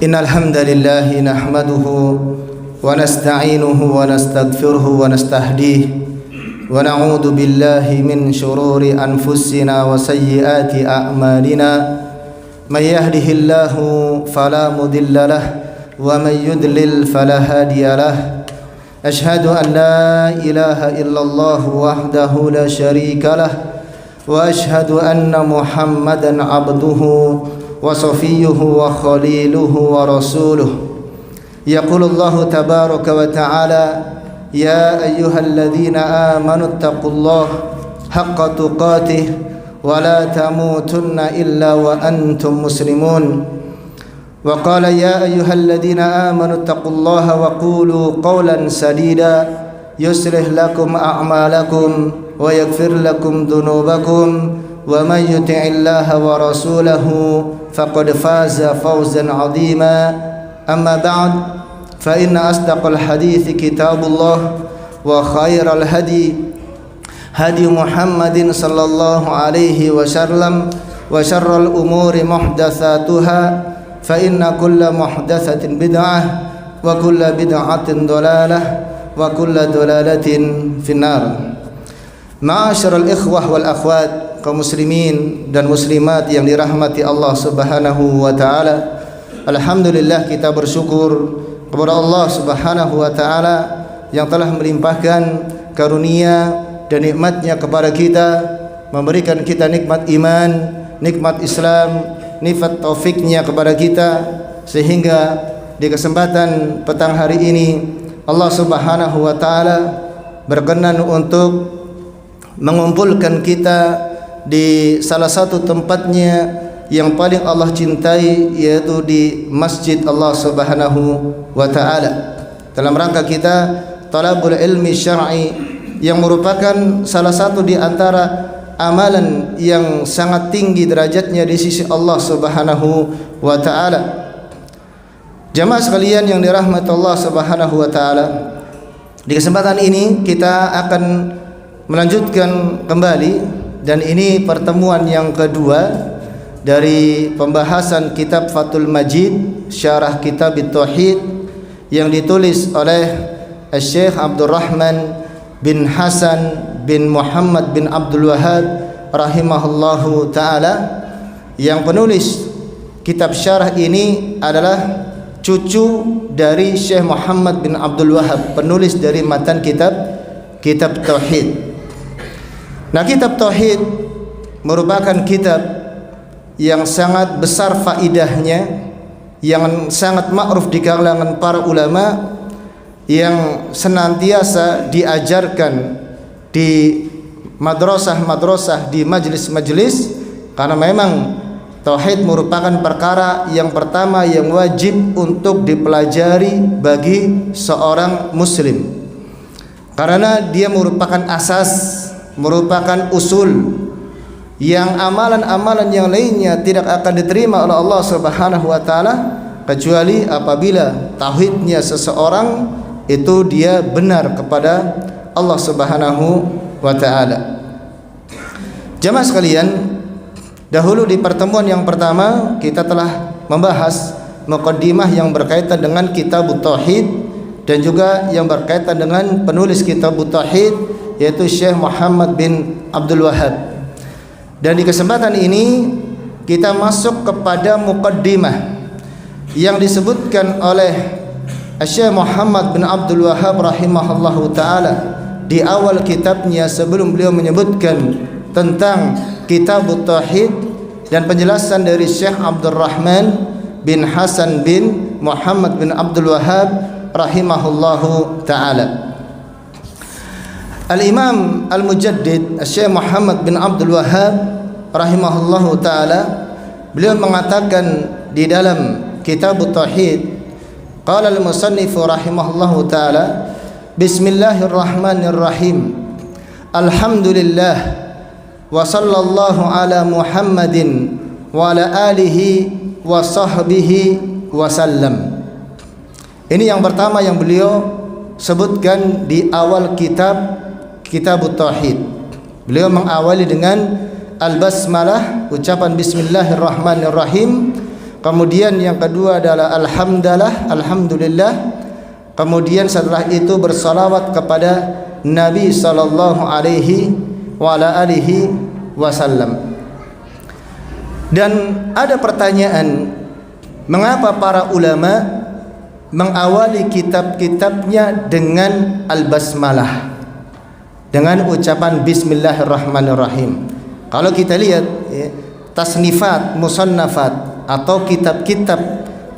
إن الحمد لله نحمده ونستعينه ونستغفره ونستهديه ونعوذ بالله من شرور أنفسنا وسيئات أعمالنا من يهده الله فلا مضل له ومن يضلل فلا هادي له أشهد أن لا إله إلا الله وحده لا شريك له وأشهد أن محمدا عبده وصفيه وخليله ورسوله يقول الله تبارك وتعالى يا أيها الذين آمنوا اتقوا الله حق تقاته ولا تموتن إلا وأنتم مسلمون وقال يا أيها الذين آمنوا اتقوا الله وقولوا قولا سديدا يصلح لكم أعمالكم ويغفر لكم ذنوبكم ومن يطع الله ورسوله فقد فاز فوزا عظيما أما بعد فإن أصدق الحديث كتاب الله وخير الهدي هدي محمد صلى الله عليه وسلم وشر الأمور محدثاتها فإن كل محدثة بدعة وكل بدعة ضلالة وكل ضلالة في النار. Ma'asyiral ikhwah wal akhwat, kaum muslimin dan muslimat yang dirahmati Allah Subhanahu wa taala. Alhamdulillah, kita bersyukur kepada Allah Subhanahu wa taala yang telah melimpahkan karunia dan nikmat-Nya kepada kita, memberikan kita nikmat iman, nikmat Islam, nikmat taufik-Nya kepada kita, sehingga di kesempatan petang hari ini Allah Subhanahu wa taala berkenan untuk mengumpulkan kita di salah satu tempatnya yang paling Allah cintai, yaitu di Masjid Allah Subhanahu wa taala, dalam rangka kita talabul ilmi syar'i, yang merupakan salah satu di antara amalan yang sangat tinggi derajatnya di sisi Allah Subhanahu wa taala. Jamaah sekalian yang dirahmati Allah Subhanahu wa taala, di kesempatan ini kita akan melanjutkan kembali, dan ini pertemuan yang kedua dari pembahasan kitab Fathul Majid Syarah Kitab Tauhid yang ditulis oleh Syekh Abdurrahman bin Hasan bin Muhammad bin Abdul Wahhab rahimahullahu taala. Yang penulis kitab syarah ini adalah cucu dari Syekh Muhammad bin Abdul Wahhab, penulis dari matan kitab Tauhid. Nah, kitab Tauhid merupakan kitab yang sangat besar faidahnya, yang sangat ma'ruf di kalangan para ulama, yang senantiasa diajarkan di madrasah-madrasah, di majelis-majelis, karena memang Tauhid merupakan perkara yang pertama yang wajib untuk dipelajari bagi seorang muslim, karena dia merupakan asas, merupakan usul yang amalan-amalan yang lainnya tidak akan diterima oleh Allah Subhanahu wa taala kecuali apabila tauhidnya seseorang itu dia benar kepada Allah Subhanahu wa taala. Jamaah sekalian, dahulu di pertemuan yang pertama kita telah membahas muqaddimah yang berkaitan dengan kitab Tauhid dan juga yang berkaitan dengan penulis kitab Tauhid, yaitu Syekh Muhammad bin Abdul Wahhab. Dan di kesempatan ini kita masuk kepada muqaddimah yang disebutkan oleh Syekh Muhammad bin Abdul Wahhab rahimahullahu taala di awal kitabnya, sebelum beliau menyebutkan tentang kitab Tauhid dan penjelasan dari Syekh Abdurrahman bin Hasan bin Muhammad bin Abdul Wahhab rahimahullahu taala. Al-Imam Al-Mujaddid Syekh Muhammad bin Abdul Wahhab rahimahullahu taala, beliau mengatakan di dalam kitab Tauhid, qala al-musannif rahimahullahu taala, bismillahirrahmanirrahim, alhamdulillah wa sallallahu ala Muhammadin wa ala alihi wa sahbihi wa sallam. Ini yang pertama yang beliau sebutkan di awal kitab Tauhid. Beliau mengawali dengan al-basmalah, ucapan bismillahirrahmanirrahim, kemudian yang kedua adalah alhamdulillah, kemudian setelah itu bersalawat kepada Nabi sallallahu alaihi wa ala alihi wasallam. Dan ada pertanyaan, mengapa para ulama mengawali kitab-kitabnya dengan al-basmalah, dengan ucapan bismillahirrahmanirrahim? Kalau kita lihat tasnifat, musannafat atau kitab-kitab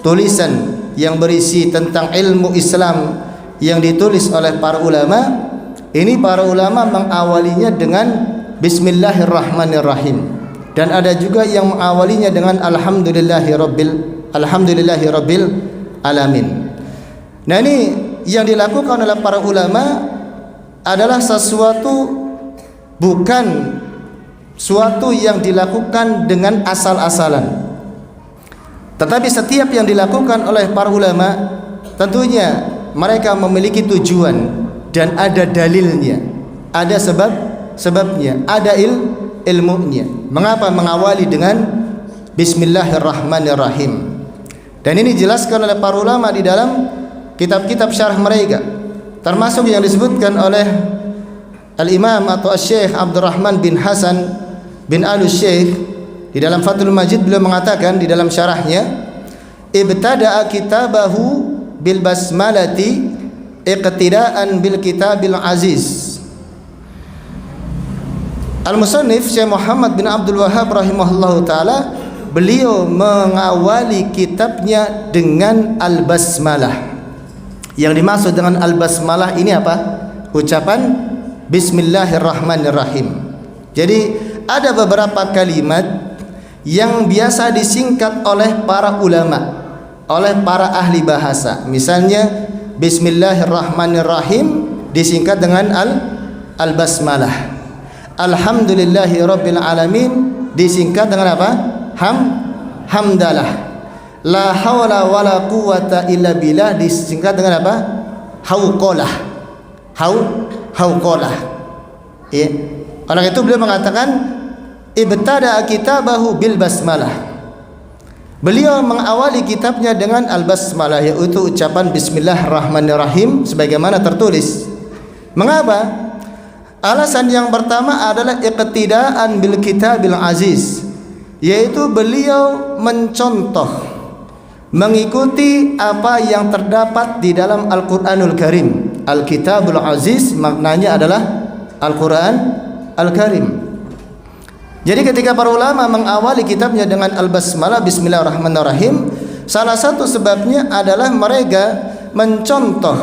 tulisan yang berisi tentang ilmu Islam yang ditulis oleh para ulama, ini para ulama mengawalinya dengan bismillahirrahmanirrahim, dan ada juga yang mengawalinya dengan alhamdulillahi rabbil alamin. Nah, ini yang dilakukan oleh para ulama adalah bukan suatu yang dilakukan dengan asal-asalan, tetapi setiap yang dilakukan oleh para ulama tentunya mereka memiliki tujuan dan ada dalilnya, ada sebabnya, ada ilmunya. Mengapa mengawali dengan bismillahirrahmanirrahim? Dan ini dijelaskan oleh para ulama di dalam kitab-kitab syarah mereka, termasuk yang disebutkan oleh Al-Imam atau Syekh Abdurrahman bin Hasan bin Al-Syekh di dalam Fathul Majid. Beliau mengatakan di dalam syarahnya, ibtada'a kitabahu bil basmalati iqtidaan bil kitabil aziz. Al-Musannif Syekh Muhammad bin Abdul Wahhab rahimahullahu taala, beliau mengawali kitabnya dengan al-basmalah. Yang dimaksud dengan al-basmalah ini apa? Ucapan bismillahirrahmanirrahim. Jadi ada beberapa kalimat yang biasa disingkat oleh para ulama, oleh para ahli bahasa. Misalnya bismillahirrahmanirrahim disingkat dengan al-basmalah. Alhamdulillahi rabbil alamin disingkat dengan apa? Hamdalah. La haula wala quwata illa billah disingkat dengan apa? Hauqalah. Hauqalah. Ya. Oleh itu beliau mengatakan ibtada kitabahu bil basmalah. Beliau mengawali kitabnya dengan al-basmalah, yaitu ucapan bismillahirrahmanirrahim sebagaimana tertulis. Mengapa? Alasan yang pertama adalah iqtidaan bil kitabil aziz, yaitu beliau mencontoh, mengikuti apa yang terdapat di dalam Al-Qur'anul Karim. Al-Kitabul Aziz maknanya adalah Al-Qur'an Al-Karim. Jadi ketika para ulama mengawali kitabnya dengan al-basmalah bismillahirrahmanirrahim, salah satu sebabnya adalah mereka mencontoh,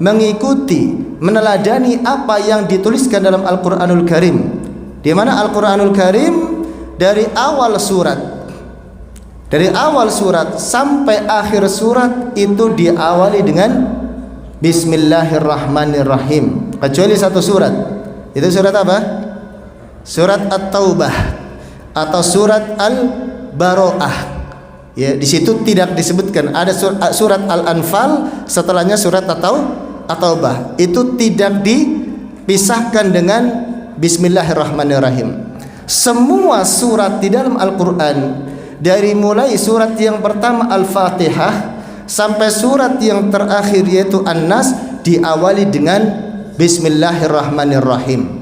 mengikuti, meneladani apa yang dituliskan dalam Al-Qur'anul Karim, di mana Al-Qur'anul Karim dari awal surat sampai akhir surat itu diawali dengan bismillahirrahmanirrahim, kecuali satu surat. Itu surat apa? Surat At-Taubah atau surat Al-Baro'ah. Ya, di situ tidak disebutkan. Ada surat Al-Anfal, setelahnya surat At-Taubah. Itu tidak dipisahkan dengan bismillahirrahmanirrahim. Semua surat di dalam Al-Qur'an, dari mulai surat yang pertama Al-Fatihah sampai surat yang terakhir yaitu An-Nas, diawali dengan bismillahirrahmanirrahim.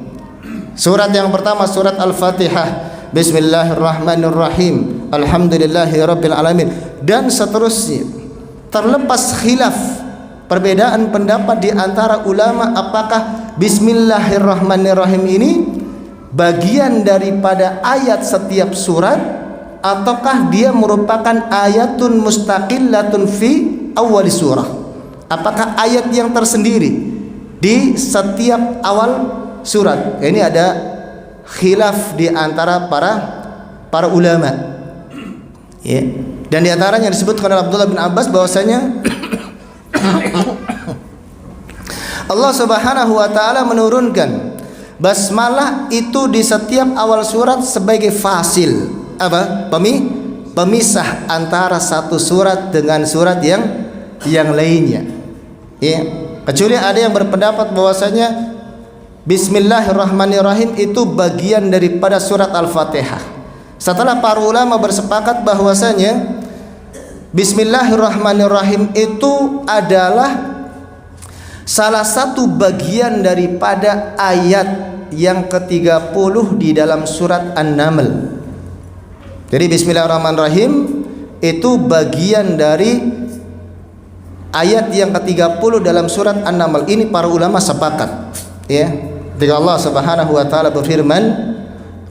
Surat yang pertama surat Al-Fatihah, bismillahirrahmanirrahim, alhamdulillahirabbil alamin, dan seterusnya. Terlepas khilaf, perbedaan pendapat di antara ulama, apakah bismillahirrahmanirrahim ini bagian daripada ayat setiap surat, ataukah dia merupakan ayatun mustaqillatun fi awal surah. Apakah ayat yang tersendiri di setiap awal surat? Ini ada khilaf di antara para ulama. Ya. Dan di antaranya disebutkan oleh Abdullah bin Abbas bahwasanya Allah Subhanahu wa taala menurunkan basmalah itu di setiap awal surat sebagai fasil, apa? Pemisah antara satu surat dengan surat yang lainnya. Ya. Kecuali ada yang berpendapat bahwasanya bismillahirrahmanirrahim itu bagian daripada surat Al-Fatihah. Setelah para ulama bersepakat bahwasanya Bismillahirrahmanirrahim itu adalah salah satu bagian daripada ayat yang ke-30 di dalam surat An-Naml. Jadi Bismillahirrahmanirrahim itu bagian dari ayat yang ke-30 dalam surat An-Naml. Ini para ulama sepakat, ya. Ketika Allah Subhanahu wa taala berfirman,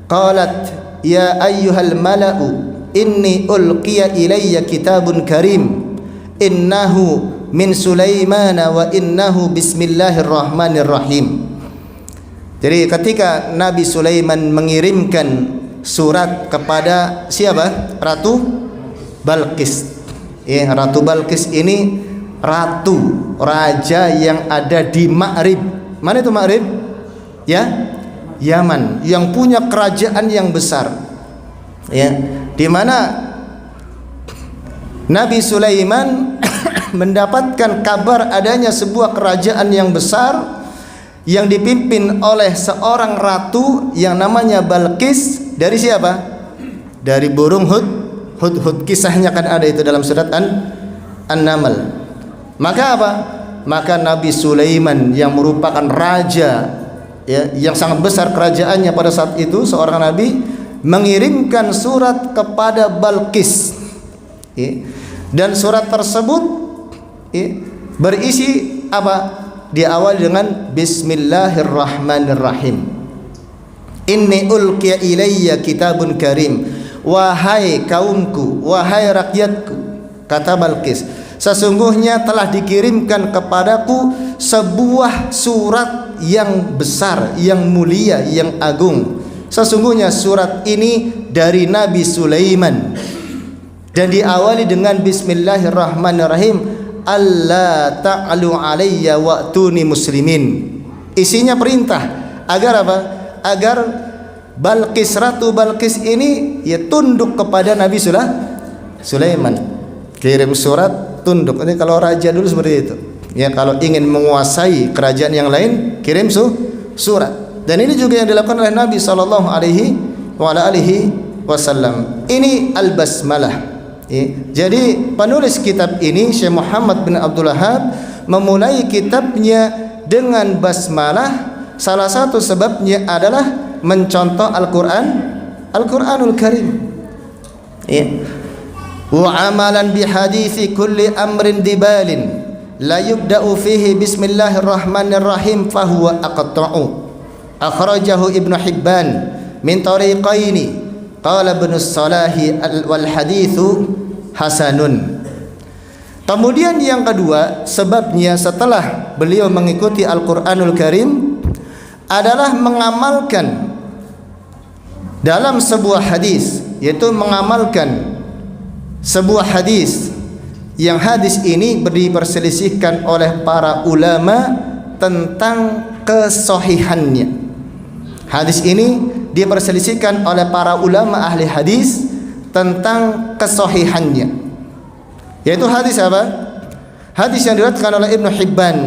qalat ya ayyuhal mala'u inni ulqiya ilayya kitabun karim innahu min Sulaimana wa innahu bismillahirrahmanirrahim. Jadi ketika Nabi Sulaiman mengirimkan surat kepada siapa? Ratu Balqis. Ya, Ratu Balqis ini ratu, raja yang ada di Ma'rib. Mana itu Ma'rib? Ya, Yaman, yang punya kerajaan yang besar. Ya, di mana Nabi Sulaiman mendapatkan kabar adanya sebuah kerajaan yang besar yang dipimpin oleh seorang ratu yang namanya Balqis. Dari siapa? Dari burung hudhud. Kisahnya kan ada itu dalam surat An-Naml. Maka apa? Maka Nabi Sulaiman yang merupakan raja, ya, yang sangat besar kerajaannya pada saat itu, seorang nabi, mengirimkan surat kepada Balqis, ya. Dan surat tersebut, ya, berisi apa? Diawali dengan Bismillahirrahmanirrahim. Inni ulqiya ilayya kitabun karim. Wahai kaumku, wahai rakyatku, kata Balqis, sesungguhnya telah dikirimkan kepadaku sebuah surat yang besar, yang mulia, yang agung. Sesungguhnya surat ini dari Nabi Sulaiman dan diawali dengan Bismillahirrahmanirrahim. Allah ta'alu alayya wa'tuni muslimin. Isinya perintah agar apa? Agar Balqis, Ratu Balqis ini ya tunduk kepada Nabi Sulaiman. Kirim surat, tunduk. Ini kalau raja dulu seperti itu. Ya, kalau ingin menguasai kerajaan yang lain, kirim surat. Dan ini juga yang dilakukan oleh Nabi sallallahu alaihi wasallam. Ini al-basmalah. Ya. Jadi penulis kitab ini Syekh Muhammad bin Abdul Wahhab memulai kitabnya dengan basmalah. Salah satu sebabnya adalah mencontoh Al-Qur'anul Karim. Ya. Wa amalan bi hadithi kulli amrin dibalin la yubda'u fihi bismillahirrahmanirrahim fahuwa aqta'u. Akhrajahu Ibnu Hibban min tariqaini. Qala Ibnu Salahi wal hadithu hasanun. Kemudian yang kedua, sebabnya setelah beliau mengikuti Al-Qur'anul Karim adalah mengamalkan dalam sebuah hadis, yaitu mengamalkan sebuah hadis yang hadis ini diperselisihkan oleh para ulama tentang kesohihannya. Hadis ini diperselisihkan oleh para ulama ahli hadis tentang kesohihannya. Yaitu hadis apa? Hadis yang diriwayatkan oleh Ibnu Hibban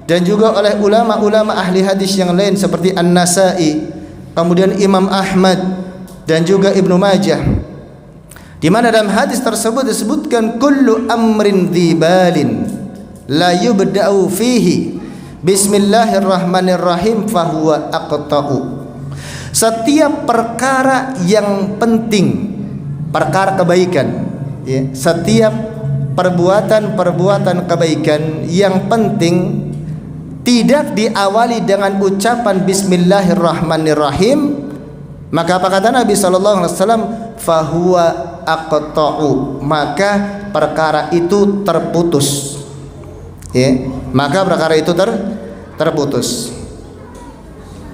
dan juga oleh ulama-ulama ahli hadis yang lain seperti An-Nasa'i, kemudian Imam Ahmad dan juga Ibnu Majah. Di mana dalam hadis tersebut disebutkan kullu amrin dzibalin la yubda'u fihi bismillahirrahmanirrahim fahuwa aqta'u. Setiap perkara yang penting, perkara kebaikan, ya, setiap perbuatan kebaikan yang penting tidak diawali dengan ucapan bismillahirrahmanirrahim, maka apa kata Nabi sallallahu alaihi wasallam? Fahuwa aqta'u, maka perkara itu terputus. Ya, maka perkara itu terputus.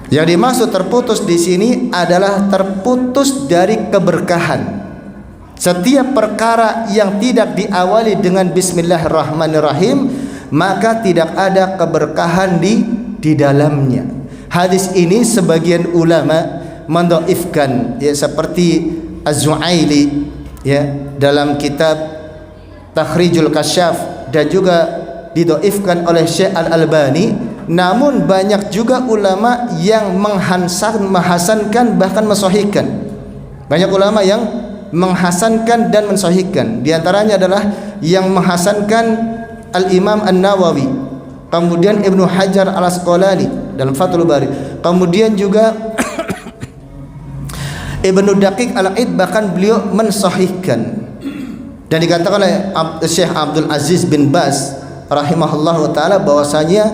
Yang dimaksud terputus di sini adalah terputus dari keberkahan. Setiap perkara yang tidak diawali dengan bismillahirrahmanirrahim, maka tidak ada keberkahan di dalamnya. Hadis ini sebagian ulama mendhaifkan, ya, seperti Az-Zu'aili, ya, dalam kitab Takhrijul Kasyaf, dan juga didhaifkan oleh Syekh Al-Albani. Namun banyak juga ulama yang menghasankan bahkan mensahihkan. Banyak ulama yang menghasankan dan mensahihkan. Di antaranya adalah yang menghasankan Al-Imam An-Nawawi, kemudian Ibnu Hajar Al-Asqalani dalam Fathul Bari, kemudian juga Ibnu Daqiq Al-Id, bahkan beliau mensahihkan. Dan dikatakan oleh Syekh Abdul Aziz bin Baz rahimahullahu taala bahwasanya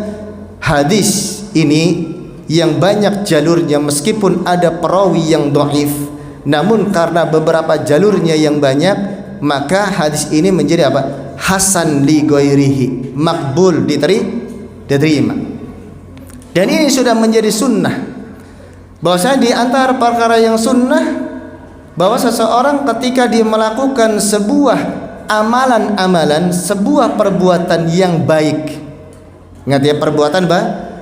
hadis ini yang banyak jalurnya, meskipun ada perawi yang dhaif, namun karena beberapa jalurnya yang banyak, maka hadis ini menjadi apa? Hasan li ghairihi, makbul, diterima. Dan ini sudah menjadi sunnah, bahwasanya di antara perkara yang sunnah, bahwa seseorang ketika dia melakukan sebuah amalan-amalan, sebuah perbuatan yang baik, ingat ya, perbuatan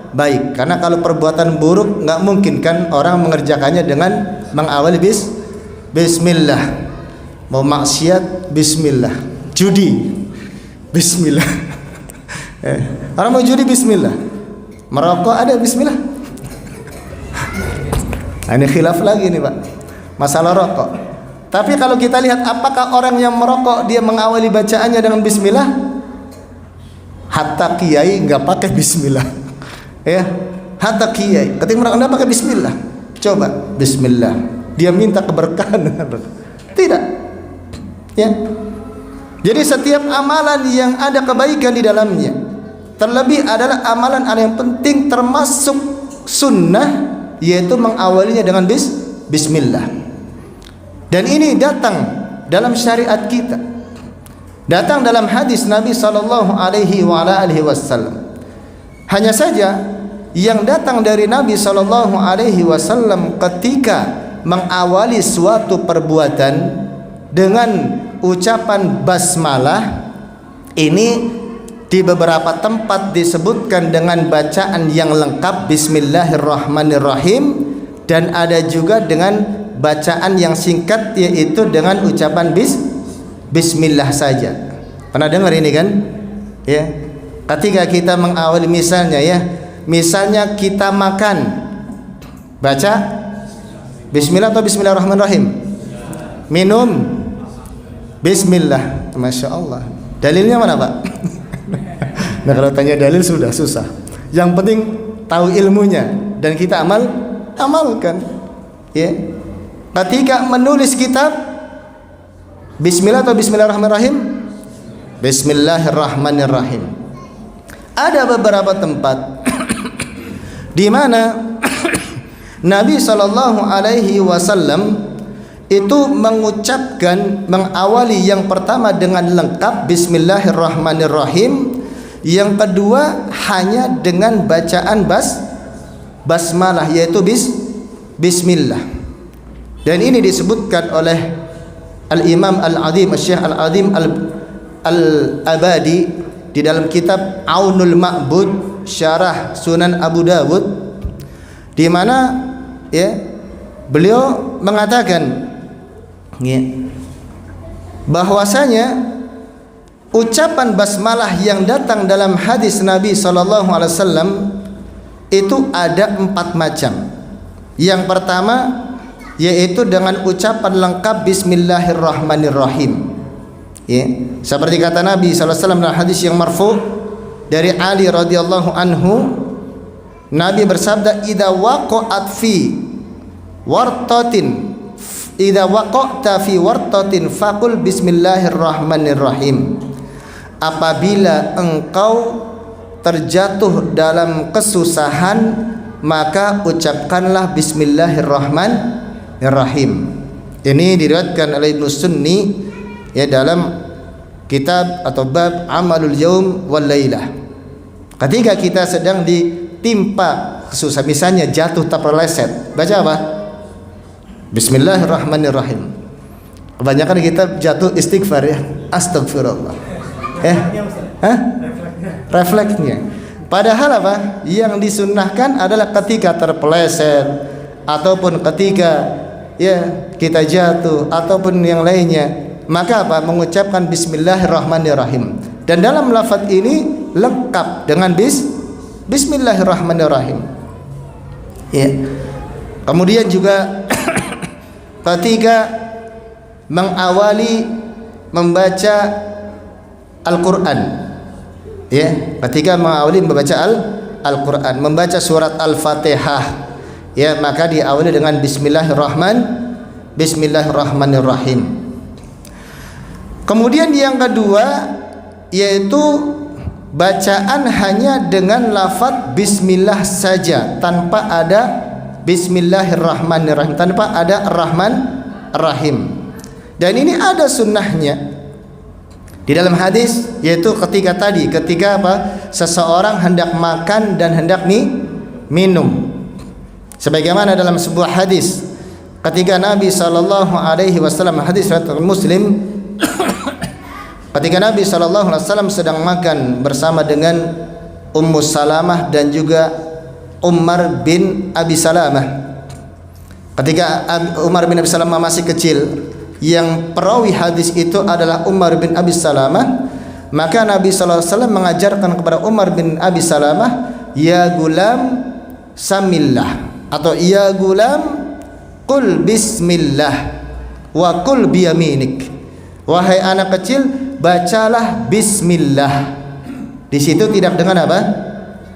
baik, karena kalau perbuatan buruk nggak mungkin kan orang mengerjakannya dengan mengawali bismillah. Mau maksiat bismillah, judi bismillah, orang mau judi bismillah, merokok ada bismillah. Nah, ini khilaf lagi nih Pak, masalah rokok. Tapi kalau kita lihat, apakah orang yang merokok dia mengawali bacaannya dengan bismillah? Hatta kiai nggak pakai bismillah, ya. Hatta kiai ketika merokok nggak pakai bismillah. Coba bismillah, dia minta keberkahan tidak, ya. Jadi setiap amalan yang ada kebaikan di dalamnya, terlebih adalah amalan yang penting termasuk sunnah, yaitu mengawalinya dengan bismillah. Dan ini datang dalam syariat kita, datang dalam hadis Nabi sallallahu alaihi wasallam. Hanya saja yang datang dari Nabi sallallahu alaihi wasallam ketika mengawali suatu perbuatan dengan ucapan basmalah, ini di beberapa tempat disebutkan dengan bacaan yang lengkap bismillahirrahmanirrahim, dan ada juga dengan bacaan yang singkat, yaitu dengan ucapan bismillah saja. Pernah dengar ini kan? Ya. Ketika kita mengawali, misalnya ya, misalnya kita makan, baca bismillah atau bismillahirrahmanirrahim? Minum bismillah. Masya Allah. Dalilnya mana Pak? Nah, kalau tanya dalil sudah susah. Yang penting tahu ilmunya dan kita amalkan. Ya. Ketika menulis kitab, bismillah atau bismillahirrahmanirrahim? Bismillahirrahmanirrahim. Ada beberapa tempat di mana Nabi sallallahu alaihi wasallam itu mengucapkan, mengawali yang pertama dengan lengkap bismillahirrahmanirrahim, yang kedua hanya dengan bacaan basmalah, yaitu bismillah. Dan ini disebutkan oleh Al-Imam Al-Azim, Syekh Al-Azim Al-Abadi di dalam kitab Aunul Ma'bud Syarah Sunan Abu Dawud, di mana ya beliau mengatakan ya, bahwasanya ucapan basmalah yang datang dalam hadis Nabi sallallahu alaihi wasallam itu ada 4 macam. Yang pertama yaitu dengan ucapan lengkap bismillahirrahmanirrahim. Ya, seperti kata Nabi sallallahu alaihi wasallam dalam hadis yang marfu dari Ali radhiyallahu anhu, Nabi bersabda, "Idza waqa'at fi wartatin, idza waqa'ta fi wartatin faqul bismillahirrahmanirrahim." Apabila engkau terjatuh dalam kesusahan, maka ucapkanlah bismillahirrahmanirrahim. Ini diriwayatkan oleh Ibnu Sunni ya dalam kitab atau bab Amalul Yaum wal Lailah. Ketika kita sedang ditimpa kesusahan, misalnya jatuh terpeleset, baca apa? Bismillahirrahmanirrahim. Kebanyakan kita jatuh istighfar ya, astagfirullah. Refleksnya. Padahal apa? Yang disunnahkan adalah ketika terpeleset ataupun ketika ya kita jatuh ataupun yang lainnya, maka apa? Mengucapkan bismillahirrahmanirrahim. Dan dalam lafaz ini lengkap dengan bismillahirrahmanirrahim. Ya. Kemudian juga ketika mengawali membaca Al-Qur'an. Ya, ketika mengawali membaca Al-Qur'an, membaca surat Al-Fatihah, ya, maka diawali dengan Bismillahirrahmanirrahim. Kemudian yang kedua yaitu bacaan hanya dengan lafaz bismillah saja, tanpa ada Bismillahirrahmanirrahim, tanpa ada Ar-Rahman Ar-Rahim. Dan ini ada sunnahnya di dalam hadis, yaitu ketika apa? Seseorang hendak makan dan hendak minum. Sebagaimana dalam sebuah hadis, ketika Nabi sallallahu alaihi wasallam, hadis riwayat Muslim, ketika Nabi sallallahu alaihi wasallam sedang makan bersama dengan Ummu Salamah dan juga Umar bin Abi Salamah. Ketika Umar bin Abi Salamah masih kecil, yang perawi hadis itu adalah Umar bin Abi Salamah, maka Nabi sallallahu alaihi wasallam mengajarkan kepada Umar bin Abi Salamah, ya gulam samillah, atau ya gulam qul bismillah wa qul biyaminik. Wahai anak kecil, bacalah bismillah. Di situ tidak dengan apa?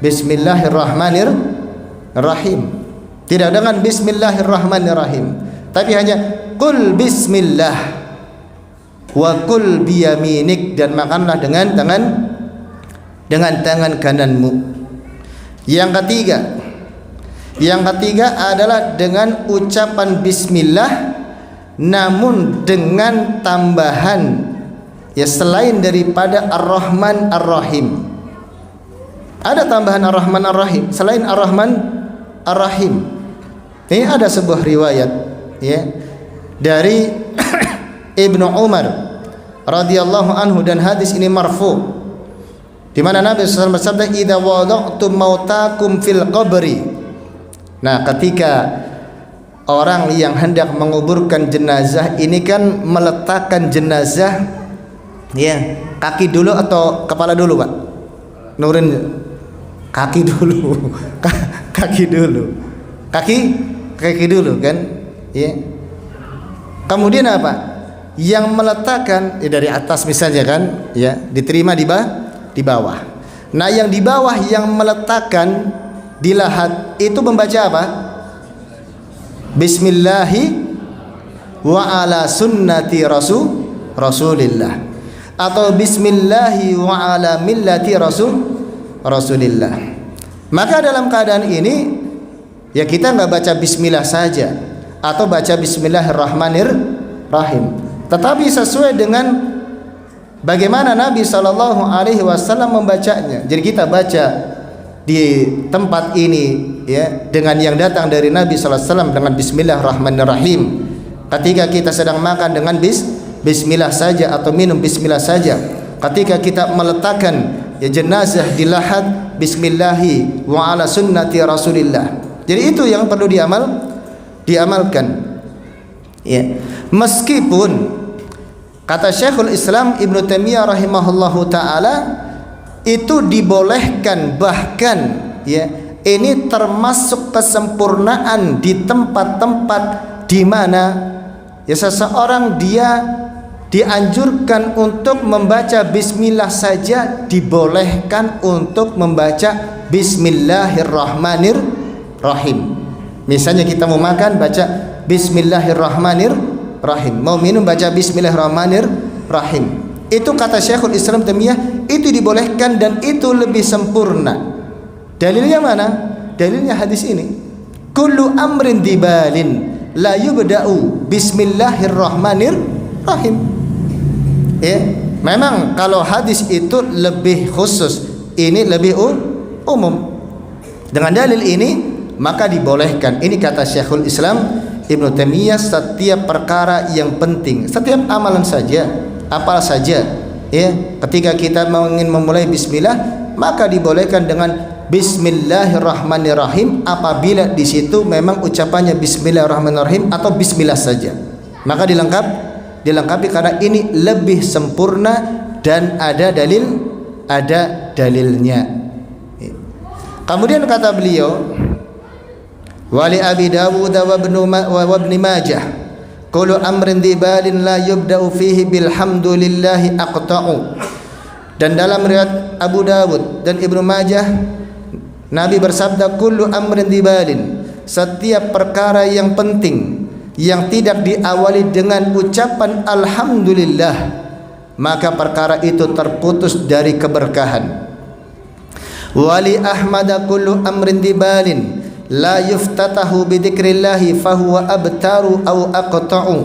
Bismillahirrahmanirrahim. Tidak dengan bismillahirrahmanirrahim, tapi hanya qul bismillah wa qul biyaminik, dan makanlah dengan tangan kananmu. Yang ketiga adalah dengan ucapan bismillah, namun dengan tambahan, ya, selain daripada Ar-Rahman Ar-Rahim. Ada tambahan Ar-Rahman Ar-Rahim selain Ar-Rahman Ar-Rahim. Ini ada sebuah riwayat, ya, dari Ibnu Umar radhiyallahu anhu, dan hadis ini marfu, di mana Nabi SAW bersabda, idza wada'tum mautakum fil qabri. Nah, ketika orang yang hendak menguburkan jenazah ini kan meletakkan jenazah, ya, kaki dulu atau kepala dulu, Pak? Nurin, kaki dulu. Kaki dulu kan, ya. Kemudian apa? Yang meletakkan, ya, dari atas misalnya kan, ya, diterima di bawah. Nah, yang di bawah yang meletakkan di lahat itu membaca apa? Bismillahi wa ala sunnati Rasulillah, atau bismillahi wa ala millati Rasulillah. Maka dalam keadaan ini, ya, kita nggak baca bismillah saja atau baca bismillahirrahmanirrahim, tetapi sesuai dengan bagaimana Nabi sallallahu alaihi wasallam membacanya. Jadi kita baca di tempat ini, ya, dengan yang datang dari Nabi sallallahu alaihi wasallam dengan bismillahirrahmanirrahim. Ketika kita sedang makan dengan bismillah saja atau minum bismillah saja. Ketika kita meletakkan, ya, jenazah di lahat, bismillahi wa ala sunnati Rasulillah. Jadi itu yang perlu diamalkan. Ya. Meskipun kata Syekhul Islam Ibnu Taimiyah rahimahullahu taala, itu dibolehkan, bahkan, ya, ini termasuk kesempurnaan di tempat-tempat di mana, ya, seseorang dia dianjurkan untuk membaca bismillah saja, dibolehkan untuk membaca bismillahirrahmanirrahim. Misalnya kita mau makan, baca bismillahirrahmanirrahim, mau minum, baca bismillahirrahmanirrahim. Itu kata Syekhul Islam Taimiyah, itu dibolehkan dan itu lebih sempurna. Dalilnya mana? Dalilnya hadis ini, kullu amrin dibalin la yubda'u bismillahirrahmanirrahim. Ya, memang kalau hadis itu lebih khusus, ini lebih umum. Dengan dalil ini maka dibolehkan. Ini kata Syekhul Islam Ibnu Taimiyah, setiap perkara yang penting, setiap amalan saja, apal saja, ya, ketika kita ingin memulai bismillah, maka dibolehkan dengan bismillahirrahmanirrahim apabila di situ memang ucapannya bismillahirrahmanirrahim atau bismillah saja. Maka dilengkapi karena ini lebih sempurna dan ada dalilnya. Kemudian kata beliau, wali Abi Dawud wa Ibnu Majah kullu amrin dibalin la yubda'u fihi bilhamdulillahi aqta'u. Dan dalam riwayat Abu Dawud dan Ibnu Majah, Nabi bersabda, kullu amrin dibalin, setiap perkara yang penting yang tidak diawali dengan ucapan alhamdulillah, maka perkara itu terputus dari keberkahan. Wali Ahmad kullu amrin dibalin la yuftatahu bidzikrillahi fahuwa abtaru au aqta'u.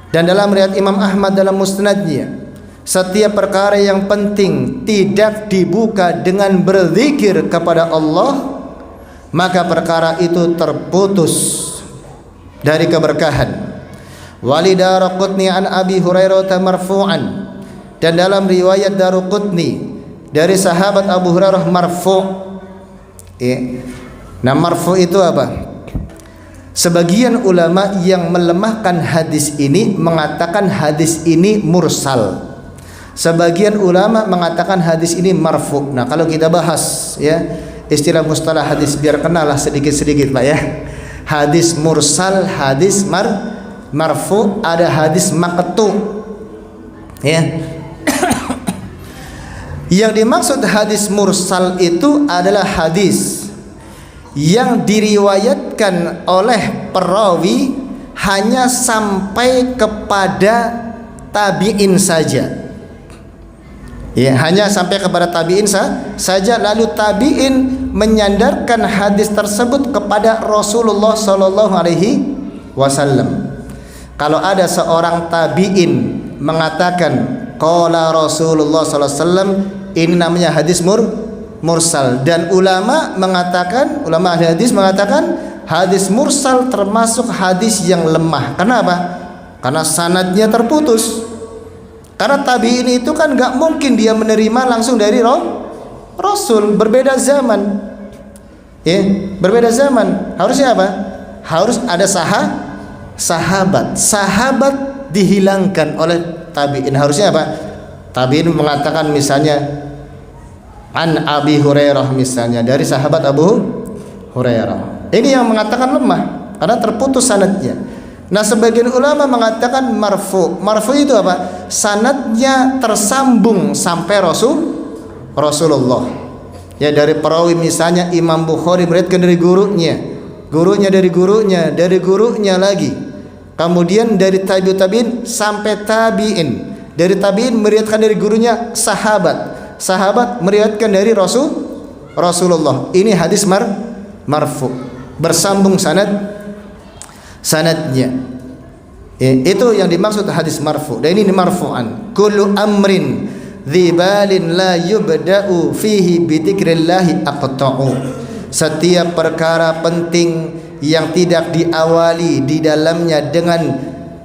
Dan dalam riwayat Imam Ahmad dalam musnadnya, setiap perkara yang penting tidak dibuka dengan berzikir kepada Allah, maka perkara itu terputus dari keberkahan. Wali Daraqutni an Abi Hurairah marfu'an, dan dalam riwayat Daraqutni dari sahabat Abu Hurairah marfu'. Nah, marfu' itu apa? Sebagian ulama yang melemahkan hadis ini mengatakan hadis ini mursal. Sebagian ulama mengatakan hadis ini marfu'. Nah, kalau kita bahas ya istilah mustalah hadis biar kenalah sedikit-sedikit Pak ya. Hadis mursal, hadis marfu', ada hadis maqtu. Ya. Yang dimaksud hadis mursal itu adalah hadis yang diriwayatkan oleh perawi hanya sampai kepada tabi'in saja. Ya, hanya sampai kepada tabi'in saja, lalu tabi'in menyandarkan hadis tersebut kepada Rasulullah sallallahu alaihi wasallam. Kalau ada seorang tabi'in mengatakan qala Rasulullah sallallahu alaihi wasallam, ini namanya hadis mursal. Dan ulama ahli hadis mengatakan hadis mursal termasuk hadis yang lemah. Kenapa? Karena sanadnya terputus. Karena tabi'in itu kan gak mungkin dia menerima langsung dari Rasul, berbeda zaman. Ya, berbeda zaman. Harusnya apa? Harus ada sahabat. Sahabat dihilangkan oleh tabi'in. Harusnya apa? Tabi'in mengatakan misalnya an Abi Hurairah, misalnya dari sahabat Abu Hurairah. Ini yang mengatakan lemah karena terputus sanadnya. Nah, sebagian ulama mengatakan marfu. Marfu itu apa? Sanadnya tersambung sampai Rasulullah. Ya, dari perawi misalnya Imam Bukhari meriwayatkan dari gurunya, gurunya dari gurunya, dari gurunya lagi. Kemudian dari tabi'in sampai tabi'in. Dari tabi'in meriwayatkan dari gurunya sahabat. Sahabat meriwayatkan dari Rasulullah. Ini hadis marfu. Bersambung sanadnya. Itu yang dimaksud hadis marfu. Dan ini marfu'an. Kullu amrin dzibalin la yubda'u fihi bidzikrillahi aqta'u. Setiap perkara penting yang tidak diawali di dalamnya dengan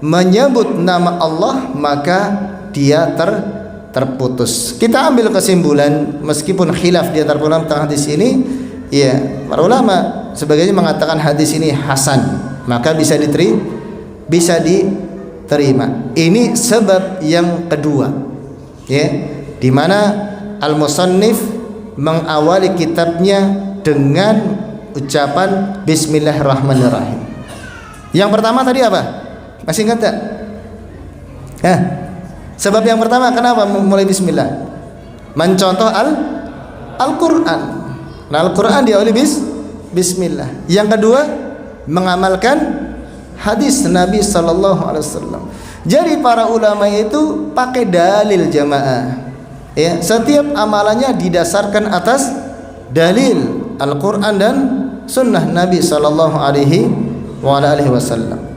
menyebut nama Allah, maka dia terputus. Kita ambil kesimpulan, meskipun khilaf di antara ulama tentang hadis ini, ya, para ulama sebagiannya mengatakan hadis ini hasan, maka bisa diterima. Ini sebab yang kedua, ya, di mana al-musannif mengawali kitabnya dengan ucapan Bismillahirrahmanirrahim. Yang pertama tadi apa? Masih ingat tak? Sebab yang pertama kenapa mulai Bismillah? Mencontoh Al-Quran. Nah, Al-Quran diawali Bismillah. Yang kedua, mengamalkan hadis Nabi sallallahu alaihi wasallam. Jadi para ulama itu pakai dalil jamaah. Ya, setiap amalannya didasarkan atas dalil Al-Quran dan sunnah Nabi sallallahu alaihi wasallam.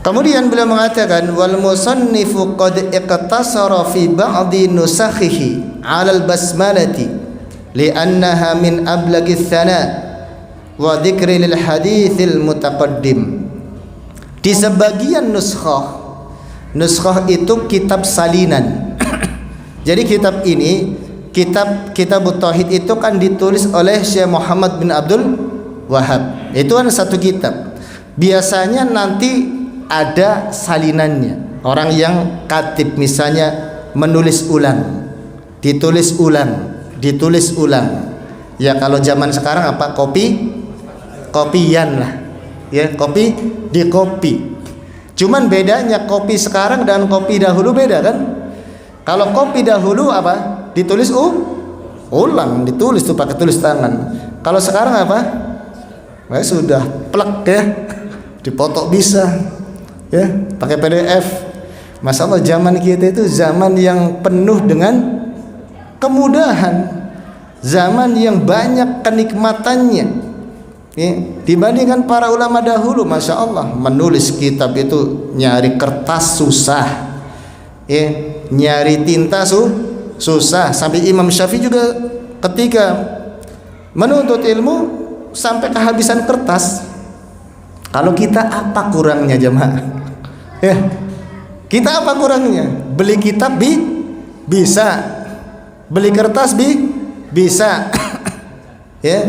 Kemudian beliau mengatakan wal musannifu qad iqtasara fi ba'di nusakhihi 'ala al-basmalati li'annaha min ablaghi tsana wa dzikri lil haditsil mutaqaddim. Di sebagian nuskhah itu kitab salinan. Jadi kitab ini, kitab tauhid itu kan ditulis oleh Syekh Muhammad bin Abdul Wahab. Itu kan satu kitab. Biasanya nanti ada salinannya. Orang yang katib misalnya menulis ulang, ditulis ulang. Ya, kalau zaman sekarang apa? Kopian lah. Ya, di kopi. Cuman bedanya kopi sekarang dan kopi dahulu beda kan? Kalau kopi dahulu apa? Ditulis ulang, ditulis tuh pakai tulis tangan. Kalau sekarang apa? Sudah plek ya, dipoto bisa ya, pakai PDF. Masya Allah, zaman kita itu zaman yang penuh dengan kemudahan, zaman yang banyak kenikmatannya ya, dibandingkan para ulama dahulu. Masya Allah, menulis kitab itu nyari kertas susah ya, nyari tinta susah. Sampai Imam Syafi'i juga ketika menuntut ilmu sampai kehabisan kertas. Kalau kita apa kurangnya jemaah? Ya, kita apa kurangnya? Beli kitab bisa, beli kertas bisa, ya,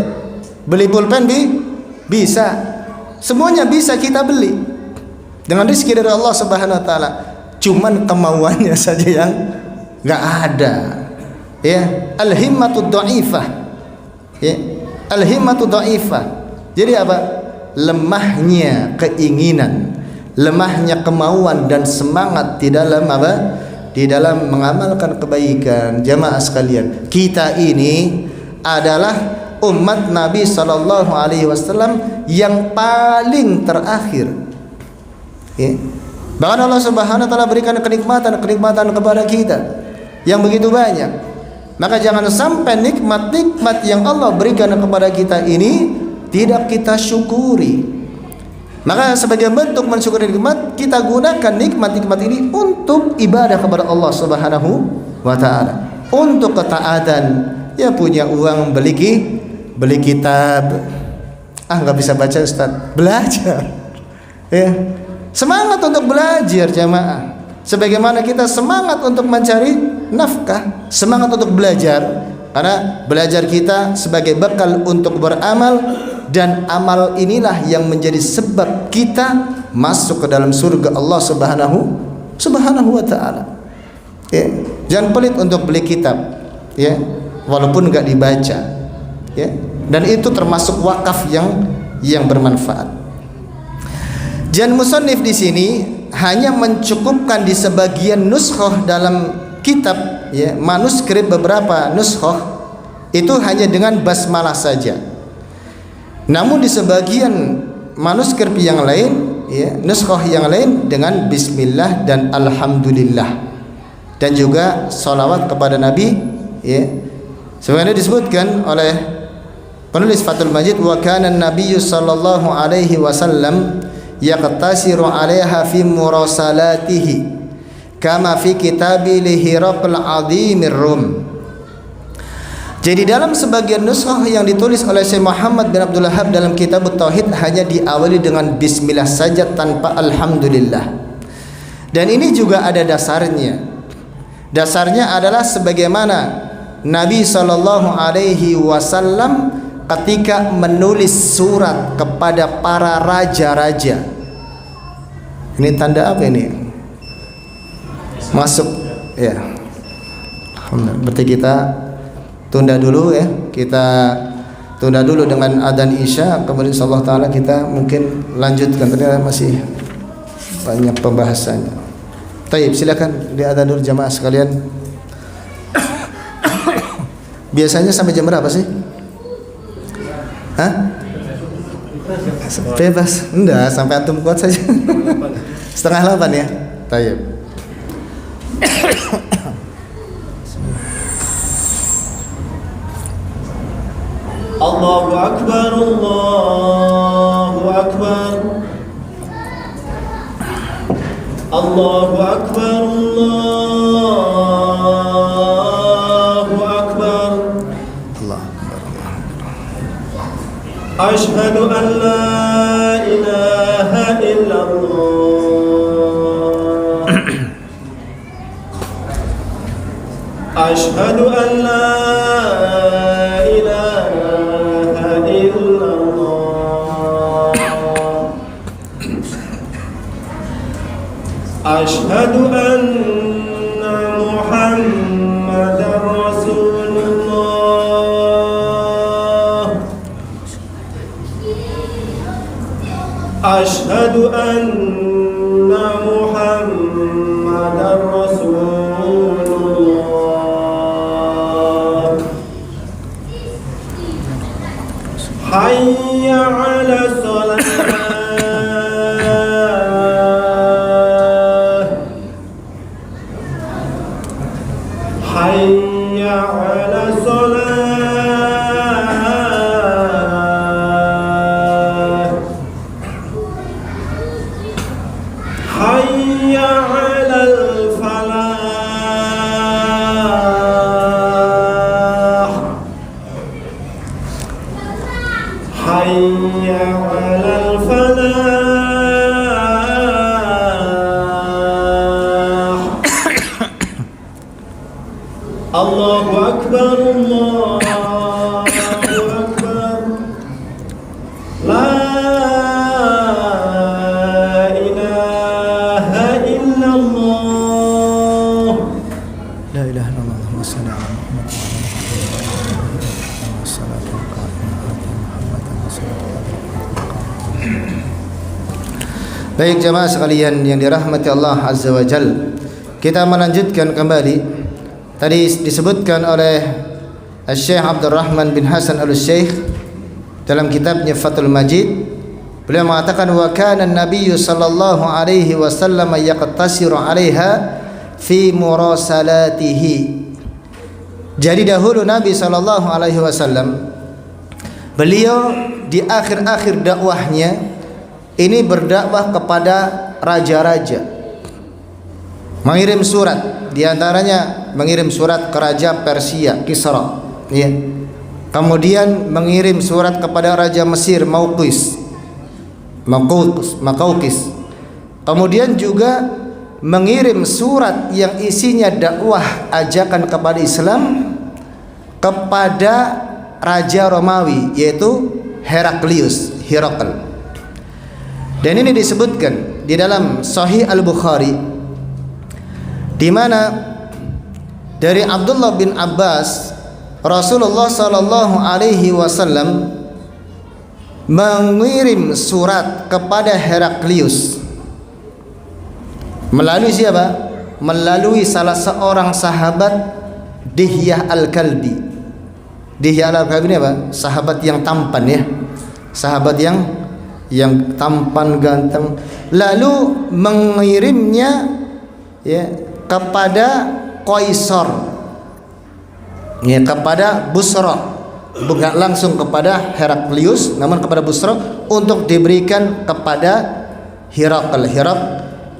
beli pulpen bisa, semuanya bisa kita beli dengan rezeki dari Allah Subhanahu Wa Taala. Cuman kemauannya saja yang nggak ada. Ya, al-himmatud dhaifah. Ya, al-himmatud dhaifah. Jadi apa? Lemahnya keinginan, lemahnya kemauan dan semangat di dalam apa? Di dalam mengamalkan kebaikan. Jamaah sekalian, kita ini adalah umat Nabi sallallahu alaihi wasallam yang paling terakhir. Ya. Bahkan Allah Subhanahu wa taala berikan kenikmatan kepada kita yang begitu banyak. Maka jangan sampai nikmat-nikmat yang Allah berikan kepada kita ini tidak kita syukuri. Maka sebagai bentuk mensyukuri nikmat, kita gunakan nikmat-nikmat ini untuk ibadah kepada Allah Subhanahu wa taala, untuk ketaatan. Ya, punya uang beli kitab, nggak bisa baca Ustaz, belajar ya, semangat untuk belajar jamaah. Sebagaimana kita semangat untuk mencari nafkah, semangat untuk belajar, karena belajar kita sebagai bekal untuk beramal, dan amal inilah yang menjadi sebab kita masuk ke dalam surga Allah Subhanahu wa taala. Ya, jangan pelit untuk beli kitab ya, walaupun enggak dibaca ya, dan itu termasuk wakaf yang bermanfaat. Jan musannif di sini hanya mencukupkan di sebagian nuskhah dalam kitab ya, manuskrip beberapa nuskhah itu hanya dengan basmalah saja. Namun di sebagian manuskrip yang lain ya, nuskhah yang lain dengan bismillah dan alhamdulillah, dan juga salawat kepada Nabi ya. Sebagaimana disebutkan oleh penulis Fathul Majid, wa kana an-nabiyyu sallallahu alaihi wasallam yaqtasiru 'alaiha fi murasalatihi kama fi kitabi li Hiraql 'azimir Rum. Jadi dalam sebagian nuskhah yang ditulis oleh Syekh Muhammad bin Abdul Wahhab dalam kitab Tauhid hanya diawali dengan bismillah saja tanpa alhamdulillah. Dan ini juga ada dasarnya. Dasarnya adalah sebagaimana Nabi sallallahu alaihi wasallam ketika menulis surat kepada para raja-raja. Ini tanda apa ini? Masuk ya. Berarti kita tunda dulu ya. Kita tunda dulu dengan adzan Isya, kemudian insyaallah taala kita mungkin lanjutkan, ternyata masih banyak pembahasannya. Taib, silakan di adzan dulu jamaah sekalian. Biasanya sampai jam berapa sih? Hah? Bebas? Enggak, sampai antum kuat saja. 7:30 ya. Tayyib. Allahu Akbar, Allahu Akbar, Allahu Akbar, Allahu Akbar, Ashhadu an la ilaha illallah, Ashhadu an la ilaha illallah, Ashhadu anna Muhammadar Rasulullah, Ashhadu anna حي على الصلاة حي على الفلاح حي على الفلاح الله أكبر الله أكبر لا إله إلا الله لا إله إلا الله اللهم صل على محمد والصلاة Baik jemaah sekalian yang dirahmati Allah Azza wa Jal, kita melanjutkan kembali. Tadi disebutkan oleh Syekh Abdul Rahman bin Hasan Al-Syekh dalam kitabnya Fathul Majid, beliau mengatakan wa kana an-nabiy sallallahu alaihi wasallam yaqtasiru 'alaiha fi murasalatihi. Jadi dahulu Nabi sallallahu alaihi wasallam beliau di akhir-akhir dakwahnya ini berdakwah kepada raja-raja, mengirim surat, diantaranya mengirim surat ke Raja Persia Kisra, ya. Kemudian mengirim surat kepada Raja Mesir Maqawqis. Kemudian juga mengirim surat yang isinya dakwah ajakan kepada Islam kepada Raja Romawi, yaitu Heraklius. Dan ini disebutkan di dalam Sahih Al-Bukhari, di mana dari Abdullah bin Abbas Rasulullah sallallahu alaihi wasallam mengirim surat kepada Heraklius melalui siapa? Melalui salah seorang sahabat, Dihyah Al-Kalbi. Dihyah Al-Kalbi ini apa? Sahabat yang tampan, ya. Sahabat yang tampan ganteng, lalu mengirimnya, ya, kepada Qaisar, ya, kepada Busra, bukan langsung kepada Heraklius, namun kepada Busra untuk diberikan kepada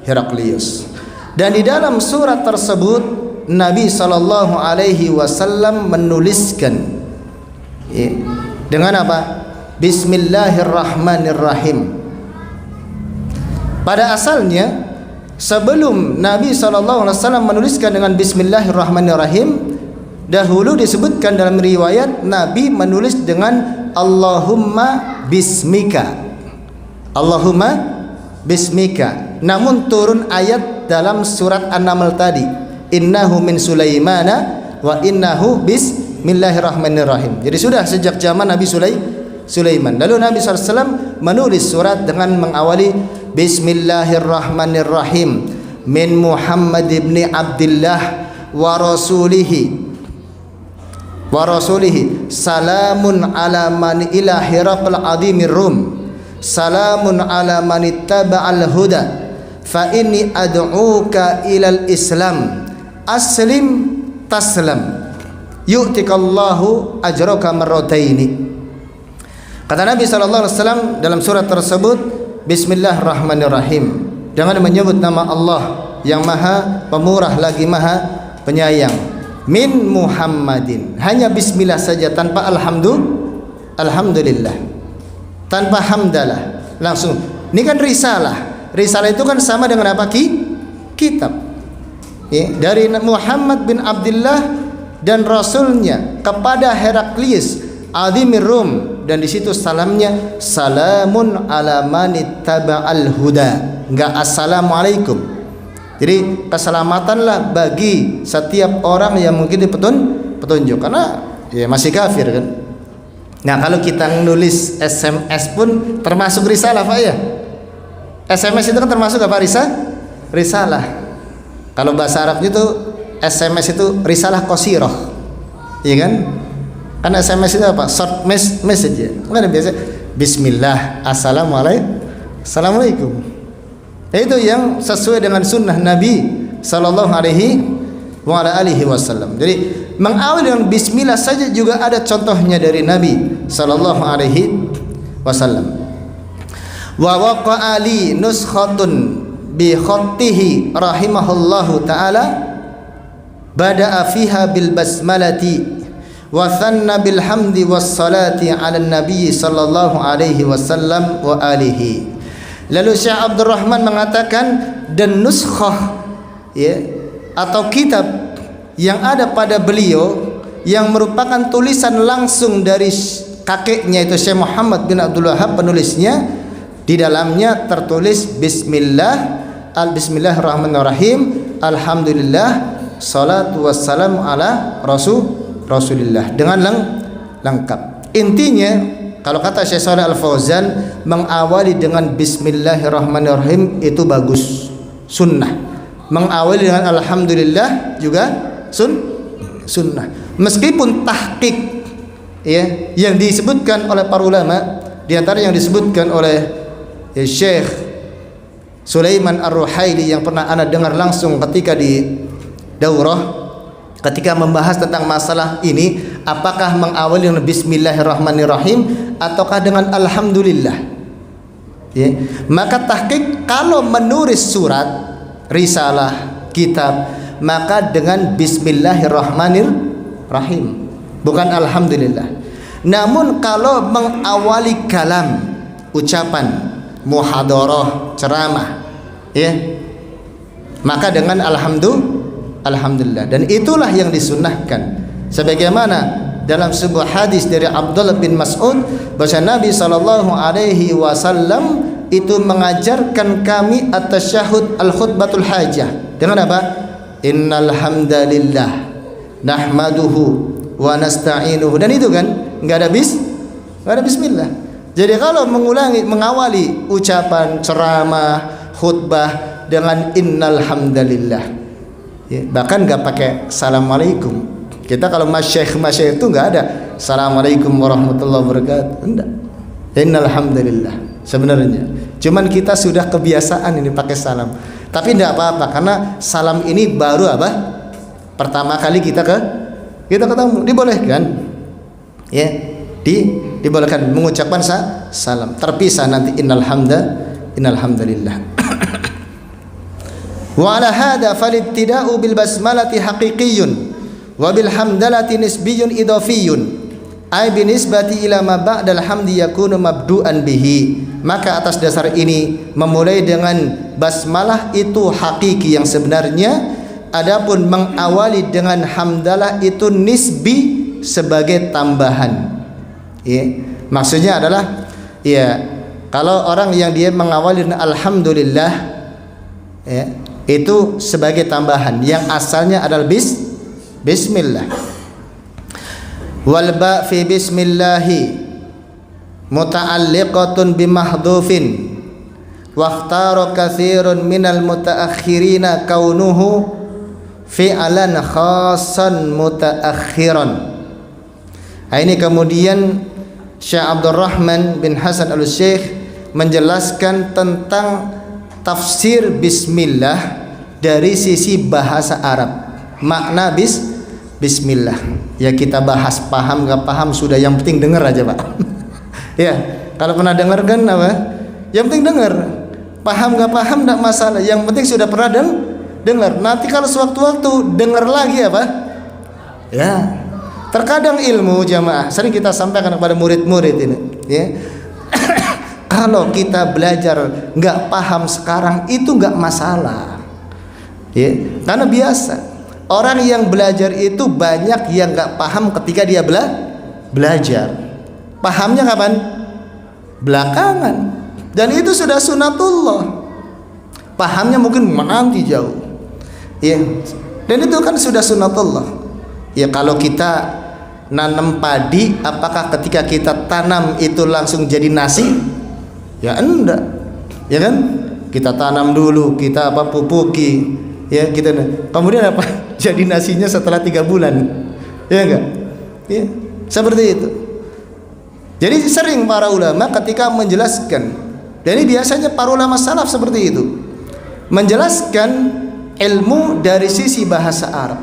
Heraklius. Dan di dalam surat tersebut Nabi sallallahu alaihi wasallam menuliskan, ya, dengan apa? Bismillahirrahmanirrahim. Pada asalnya sebelum Nabi SAW menuliskan dengan Bismillahirrahmanirrahim, dahulu disebutkan dalam riwayat Nabi menulis dengan Allahumma bismika. Allahumma bismika. Namun turun ayat dalam surat An-Naml tadi, innahu min Sulaimana wa innahu bismillahirrahmanirrahim. Jadi sudah sejak zaman Nabi Sulaiman. Lalu Nabi SAW menulis surat dengan mengawali Bismillahirrahmanirrahim min Muhammad ibn Abdullah wa rasulihi salamun ala man ila Hiraql adimir rum salamun ala man ittaba'al huda fa inni ad'uka ilal islam aslim taslam yu'tikallahu ajraka marrataini. Kata Nabi SAW dalam surat tersebut, Bismillahirrahmanirrahim, dengan menyebut nama Allah yang maha pemurah lagi maha penyayang. Min Muhammadin, hanya bismillah saja tanpa alhamdulillah, tanpa hamdalah, langsung. Ini kan risalah. Risalah itu kan sama dengan apa? Kitab, ya, dari Muhammad bin Abdullah dan Rasulnya kepada Heraklius Adimir Rum, dan di situ salamnya salamun ala manittaba'al huda, enggak assalamualaikum. Jadi keselamatanlah bagi setiap orang yang mungkin petunjuk, karena ya masih kafir kan. Nah, kalau kita nulis SMS pun termasuk risalah, Pak, ya. SMS itu kan termasuk apa? Risalah. Kalau bahasa Arab itu SMS itu risalah qasirah, iya kan? Kan SMS itu apa? Short message ya. Kan biasa Bismillah, Assalamualaikum. Itu yang sesuai dengan sunnah Nabi Sallallahu Alaihi wa ala alihi wasallam. Jadi mengawali dengan bismillah saja juga ada contohnya dari Nabi sallallahu alaihi wasallam. Wa waqa'a li nuskhatun bi khattihi rahimahullahu ta'ala bada'a fiha bil basmalati wa thanna bil hamdi was salati ala nabi sallallahu alaihi wasallam wa alihi. Lalu Syekh Abdurrahman mengatakan, dan nuskhah ya atau kitab yang ada pada beliau yang merupakan tulisan langsung dari kakeknya itu Syekh Muhammad bin Abdul Wahhab penulisnya, di dalamnya tertulis Bismillahirrahmanirrahim, alhamdulillah, salatu wassalamu ala Rasulillah, dengan lengkap. Intinya kalau kata Syekh Shalih Al Fauzan, mengawali dengan Bismillahirrahmanirrahim itu bagus, sunnah. Mengawali dengan alhamdulillah juga sunnah. Meskipun tahqiq ya yang disebutkan oleh para ulama, di antara yang disebutkan oleh Syekh Sulaiman Ar-Ruhaili yang pernah ana dengar langsung ketika di daurah, ketika membahas tentang masalah ini, apakah mengawali dengan bismillahirrahmanirrahim ataukah dengan alhamdulillah ya. Maka tahqiq kalau menulis surat, risalah, kitab, maka dengan bismillahirrahmanirrahim, bukan alhamdulillah. Namun kalau mengawali kalam, ucapan, muhadarah, ceramah ya, maka dengan alhamdulillah. Dan itulah yang disunnahkan, sebagaimana dalam sebuah hadis dari Abdullah bin Mas'ud bahwa Nabi sallallahu alaihi wasallam itu mengajarkan kami at-tasyahhud al-khutbatul hajah dengan apa? Innal hamdalillah nahmaduhu wa nasta'inuhu. Dan itu kan enggak ada bismillah. Jadi kalau mengawali ucapan, ceramah, khutbah dengan innal hamdalillah ya, bahkan enggak pakai assalamualaikum. Kita kalau masyayikh itu enggak ada assalamualaikum warahmatullahi wabarakatuh, enggak. Innal hamdalillah sebenarnya. Cuman kita sudah kebiasaan ini pakai salam. Tapi enggak apa-apa, karena salam ini baru apa? Pertama kali kita ketemu, dibolehkan. Ya, dibolehkan mengucapkan salam. Terpisah nanti innal hamdalillah. Wa ala hadza falibtida'u bil basmalati haqiqiyyun wa bil hamdalati nisbiyyun idhafiyun. Ai binisbati ila ma ba'dal hamdi yakunu mabdu'an bihi. Maka atas dasar ini memulai dengan basmalah itu hakiki yang sebenarnya, adapun mengawali dengan hamdalah itu nisbi sebagai tambahan ya. Maksudnya adalah ya, kalau orang yang dia mengawali dengan alhamdulillah ya, itu sebagai tambahan yang asalnya adalah bismillah. Wal ba fi bismillahi muta'alliqatun bimahdhufin wa ikhtara katsirun minal mutaakhirina kaunuhu fi'lan khassan mutaakhiran. Ini kemudian Syekh Abdurrahman bin Hasan Al-Syekh menjelaskan tentang tafsir bismillah dari sisi bahasa Arab. Makna bismillah ya kita bahas, paham gak paham sudah, yang penting dengar aja Pak. Ya, kalau pernah dengar kan apa? Yang penting dengar. Paham gak paham gak masalah, yang penting sudah pernah dengar. Nanti kalau sewaktu-waktu dengar lagi apa? Ya. Terkadang ilmu jamaah sering kita sampaikan kepada murid-murid ini, ya. Kalau kita belajar nggak paham sekarang itu nggak masalah, ya. Karena biasa orang yang belajar itu banyak yang nggak paham ketika dia belajar. Pahamnya kapan? Belakangan. Dan itu sudah sunatullah. Pahamnya mungkin menanti jauh, ya. Dan itu kan sudah sunatullah. Ya kalau kita nanam padi, apakah ketika kita tanam itu langsung jadi nasi? Ya enggak, ya kan? Kita tanam dulu, kita pupuki, ya kita. Kemudian apa? Jadi nasinya setelah 3 bulan, ya enggak? Ya, seperti itu. Jadi sering para ulama ketika menjelaskan, dan ini biasanya para ulama salaf seperti itu, menjelaskan ilmu dari sisi bahasa Arab.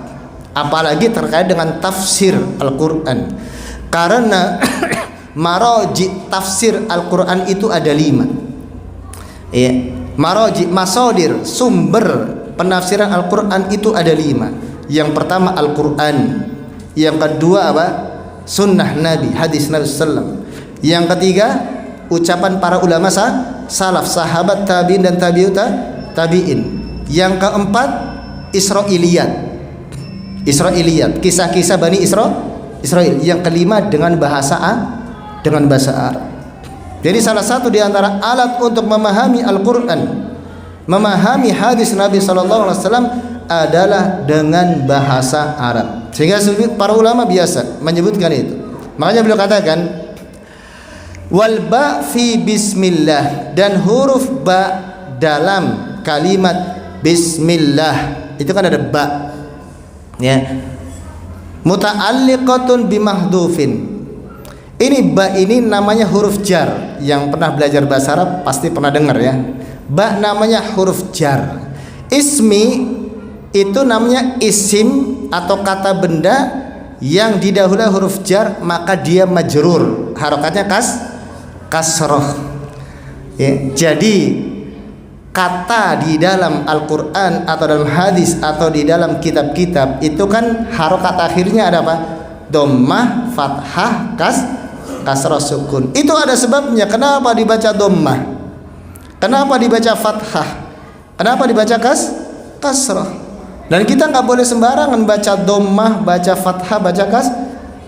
apalagi terkait dengan tafsir Al-Quran. Karena maraji tafsir Al-Quran itu ada 5. Ya, maraji masodir sumber penafsiran Al-Quran itu ada 5. Yang pertama Al-Quran, yang kedua apa? Sunnah Nabi, hadis Nabi sallallahu. Yang ketiga ucapan para ulama salaf, sahabat, tabi'in dan tabi'in. Yang keempat Israiliyat, kisah-kisah Bani Israel. Yang kelima dengan bahasa Arab. Jadi salah satu di antara alat untuk memahami Al-Quran, memahami hadis Nabi sallallahu alaihi wasallam adalah dengan bahasa Arab. Sehingga para ulama biasa menyebutkan itu. Makanya beliau katakan wal ba fi bismillah, dan huruf ba dalam kalimat bismillah itu kan ada ba, ya, muta'alliqatun bimahdhufin. Ini ba ini namanya huruf jar. Yang pernah belajar bahasa Arab pasti pernah dengar ya. Ba namanya huruf jar. Ismi itu namanya isim atau kata benda yang didahului huruf jar, maka dia majrur, harokatnya kasroh. Ya, jadi kata di dalam Al-Quran atau dalam hadis atau di dalam kitab-kitab itu kan harokat akhirnya ada apa? Dhammah, fathah, kasroh, sukun. Itu ada sebabnya. Kenapa dibaca dhammah? Kenapa dibaca fathah? Kenapa dibaca kasroh? Dan kita nggak boleh sembarangan baca dhammah, baca fathah, baca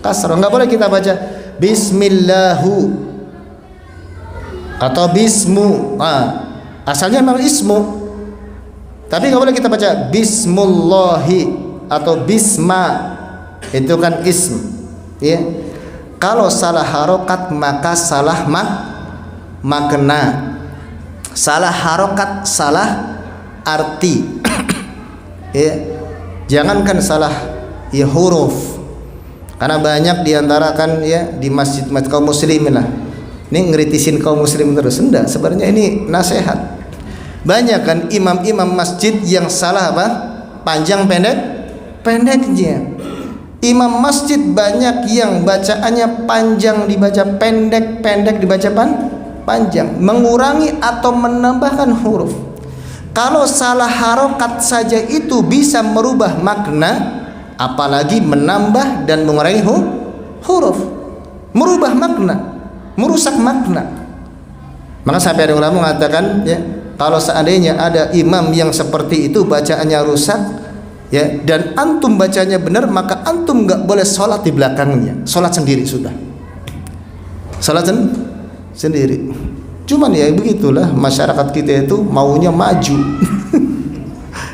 kasroh. Nggak boleh kita baca bismillahu atau bismu. Asalnya memang ismu, tapi nggak boleh kita baca bismullahi atau bisma. Itu kan ism, ya. Kalau salah harokat maka salah makna. Salah harokat salah arti. Ya, jangankan salah ya huruf, karena banyak diantara kan ya di masjid kaum muslimin lah, ini ngeritisin kaum muslim terus. Enggak, sebenarnya ini nasihat. Banyak kan imam-imam masjid yang salah apa? Panjang pendeknya. Imam masjid banyak yang bacaannya panjang dibaca pendek, pendek dibaca panjang, mengurangi atau menambahkan huruf. Kalau salah harokat saja itu bisa merubah makna, apalagi menambah dan mengurangi huruf, merubah makna, merusak makna. Maka sampai ada ulama mengatakan, ya, kalau seandainya ada imam yang seperti itu bacaannya rusak, ya, dan antum bacanya benar, maka antum nggak boleh sholat di belakangnya, sholat sendiri sudah, sholat sendiri. Cuman ya begitulah masyarakat kita itu maunya maju.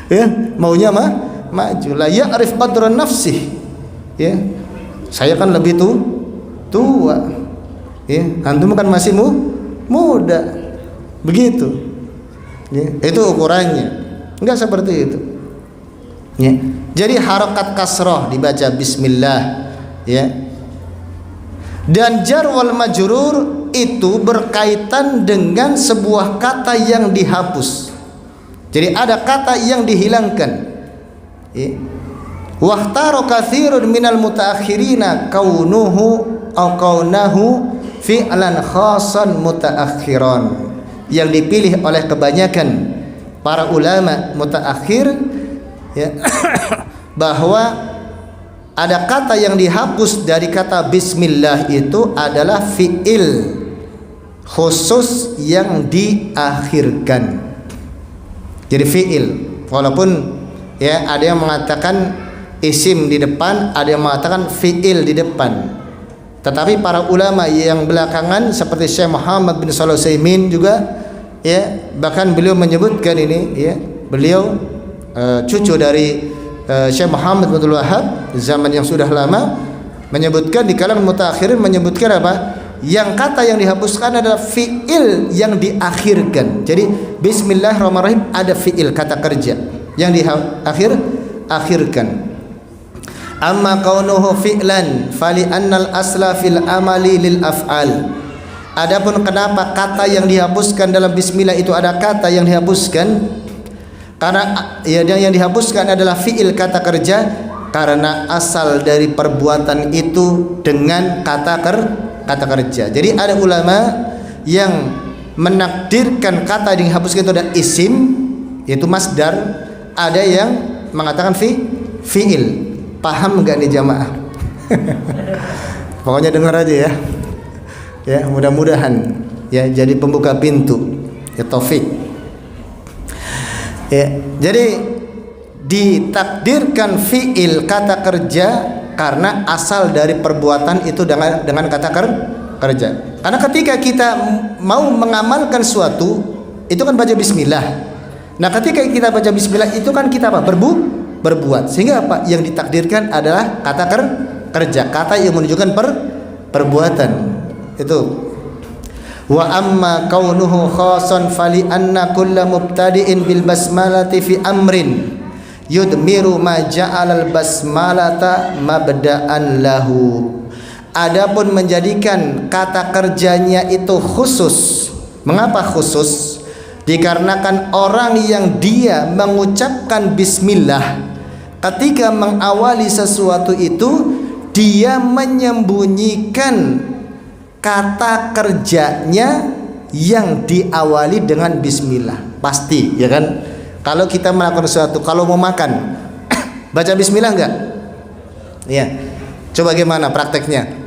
Ya, maunya maju. La ya'rif qadra nafsih. Ya. Saya kan lebih tua. Ya, antum kan masih muda. Begitu. Ya, itu ukurannya. Enggak seperti itu. Ya. Jadi harokat kasroh dibaca bismillah, ya. Dan jar wal majrur itu berkaitan dengan sebuah kata yang dihapus. Jadi ada kata yang dihilangkan. Wahtaro katsirun minal mutaakhirina kaunuhu au kaunahu fi'lan khasan mutaakhiran. Yang dipilih oleh kebanyakan para ulama mutaakhir, ya, bahwa ada kata yang dihapus dari kata bismillah itu adalah fi'il khusus yang diakhirkan. Jadi fi'il, walaupun ya ada yang mengatakan isim di depan, ada yang mengatakan fi'il di depan. Tetapi para ulama yang belakangan seperti Syekh Muhammad bin Shalih Al-Utsaimin juga, ya, bahkan beliau menyebutkan ini, ya, beliau cucu dari Syekh Muhammad bin Abdul Wahhab, zaman yang sudah lama, menyebutkan di kalangan mutaakhirin menyebutkan apa? Yang kata yang dihapuskan adalah fi'il yang diakhirkan. Jadi bismillahirrahmanirrahim ada fi'il kata kerja yang diakhirkan. Amma kaunuhu fi'lan fali annal asla fil amali lil af'al. Adapun kenapa kata yang dihapuskan dalam bismillah itu ada kata yang dihapuskan, karena ya yang dihapuskan adalah fi'il kata kerja, karena asal dari perbuatan itu dengan kata kerja. Jadi ada ulama yang menakdirkan kata yang dihapuskan itu ada isim, yaitu masdar. Ada yang mengatakan fi'il. Paham enggak nih jamaah? Pokoknya dengar aja ya. Ya, mudah-mudahan ya jadi pembuka pintu. Ya taufik. Ya, jadi ditakdirkan fi'il kata kerja karena asal dari perbuatan itu dengan kata kerja. Karena ketika kita mau mengamalkan suatu itu kan baca bismillah. Nah, ketika kita baca bismillah itu kan kita apa? Berbuat. Sehingga apa? Yang ditakdirkan adalah kata kerja, kata yang menunjukkan perbuatan. Itu. Wa amma kaunuhu khasan fali anna kulla mubtadi'in bil basmalati fi amrin yudmiru ma ja'alal basmalata mabda'an lahu. Adapun menjadikan kata kerjanya itu khusus. Mengapa khusus? Dikarenakan orang yang dia mengucapkan bismillah ketika mengawali sesuatu itu, dia menyembunyikan kata kerjanya yang diawali dengan bismillah. Pasti ya kan? Kalau kita melakukan sesuatu, kalau mau makan baca bismillah enggak? Ya. Coba gimana prakteknya?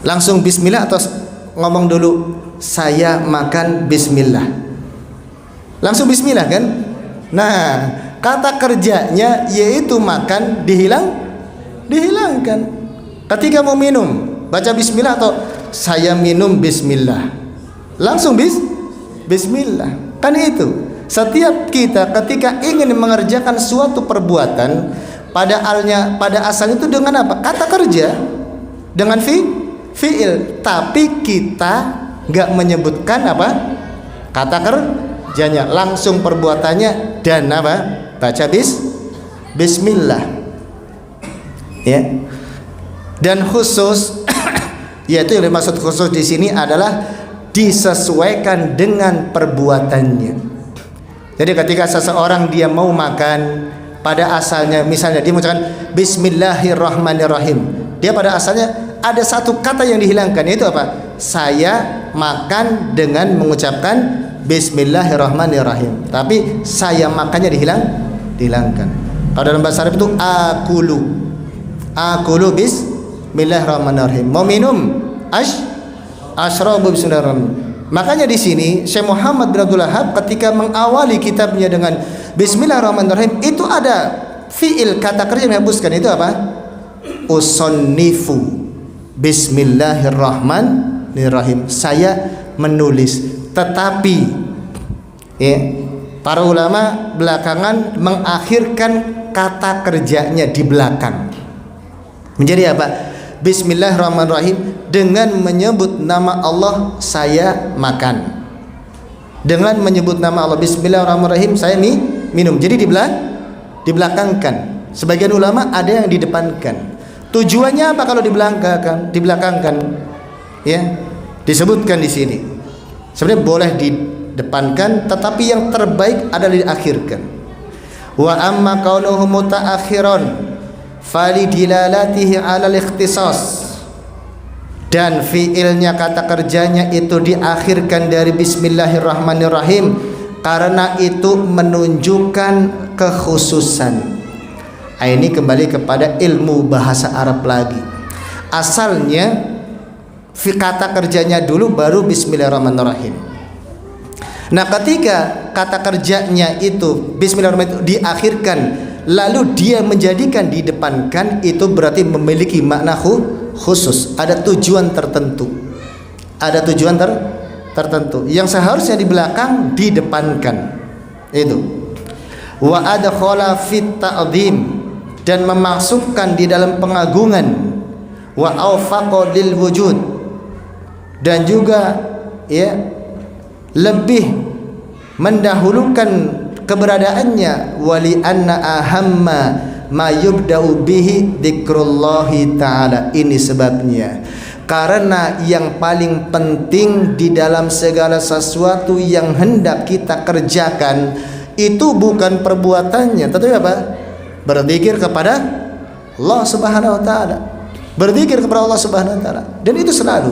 Langsung bismillah atau ngomong dulu saya makan bismillah? Langsung bismillah kan? Nah, kata kerjanya yaitu makan dihilangkan. Ketika mau minum baca bismillah atau saya minum bismillah? Langsung bismillah. Kan itu. Setiap kita ketika ingin mengerjakan suatu perbuatan pada asalnya itu dengan apa? Kata kerja, dengan fi'il. Tapi kita nggak menyebutkan apa? Kata kerjanya, langsung perbuatannya dan apa? Baca bismillah. Ya. Dan khusus yaitu yang dimaksud khusus di sini adalah disesuaikan dengan perbuatannya. Jadi ketika seseorang dia mau makan, pada asalnya misalnya dia mengucapkan bismillahirrahmanirrahim, dia pada asalnya ada satu kata yang dihilangkan, yaitu apa? Saya makan dengan mengucapkan bismillahirrahmanirrahim, tapi saya makannya dihilangkan. Kalau dalam bahasa Arab itu akulu bismillahirrahmanirrahim. Mau minum asyrabu bismillahirrahmanirrahim. Makanya di sini Syekh Muhammad bin Abdul Wahhab ketika mengawali kitabnya dengan bismillahirrahmanirrahim itu ada fiil kata kerja yang dihapuskan, itu apa? Usannifu bismillahirrahmanirrahim. Saya menulis. Tetapi ya, para ulama belakangan mengakhirkan kata kerjanya di belakang. Menjadi apa? Bismillahirrahmanirrahim, dengan menyebut nama Allah saya makan. Dengan menyebut nama Allah bismillahirrahmanirrahim saya minum. Jadi dibelakangkan. Sebagian ulama ada yang didepankan. Tujuannya apa kalau dibelakangkan? Ya, disebutkan di sini. Sebenarnya boleh didepankan, tetapi yang terbaik adalah diakhirkan. Wa amma kaunuhu mutaakhiran fali dilalatihi 'alal ikhtisas. Dan fiilnya kata kerjanya itu diakhirkan dari bismillahirrahmanirrahim karena itu menunjukkan kekhususan. Ini kembali kepada ilmu bahasa Arab lagi. Asalnya kata kerjanya dulu baru bismillahirrahmanirrahim. Nah, ketika kata kerjanya itu bismillahirrahmanirrahim diakhirkan lalu dia menjadikan didepankan, itu berarti memiliki makna khusus, ada tujuan tertentu. Ada tujuan tertentu yang seharusnya di belakang didepankan. Itu. Wa adkhala fit ta'dhim, dan memasukkan di dalam pengagungan. Wa awfaqa lil wujud, dan juga ya lebih mendahulukan keberadaannya. Wali anna ahamma ma yubda'u bihi dzikrullahi ta'ala. Ini sebabnya karena yang paling penting di dalam segala sesuatu yang hendak kita kerjakan itu bukan perbuatannya, tetapi apa? berzikir kepada Allah Subhanahu wa taala. Berzikir kepada Allah Subhanahu wa taala. Dan itu selalu.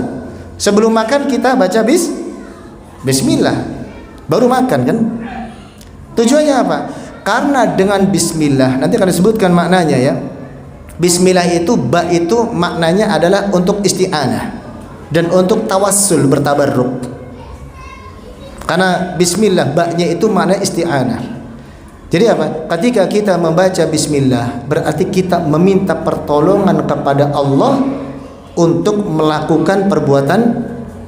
Sebelum makan kita baca bismillah. Baru makan kan? Tujuannya apa? Karena dengan bismillah, nanti akan disebutkan maknanya ya. Bismillah itu, ba itu maknanya adalah untuk isti'anah dan untuk tawassul, bertabarruk. Karena bismillah, ba-nya itu makna isti'anah. Jadi apa? Ketika kita membaca bismillah, berarti kita meminta pertolongan kepada Allah untuk melakukan perbuatan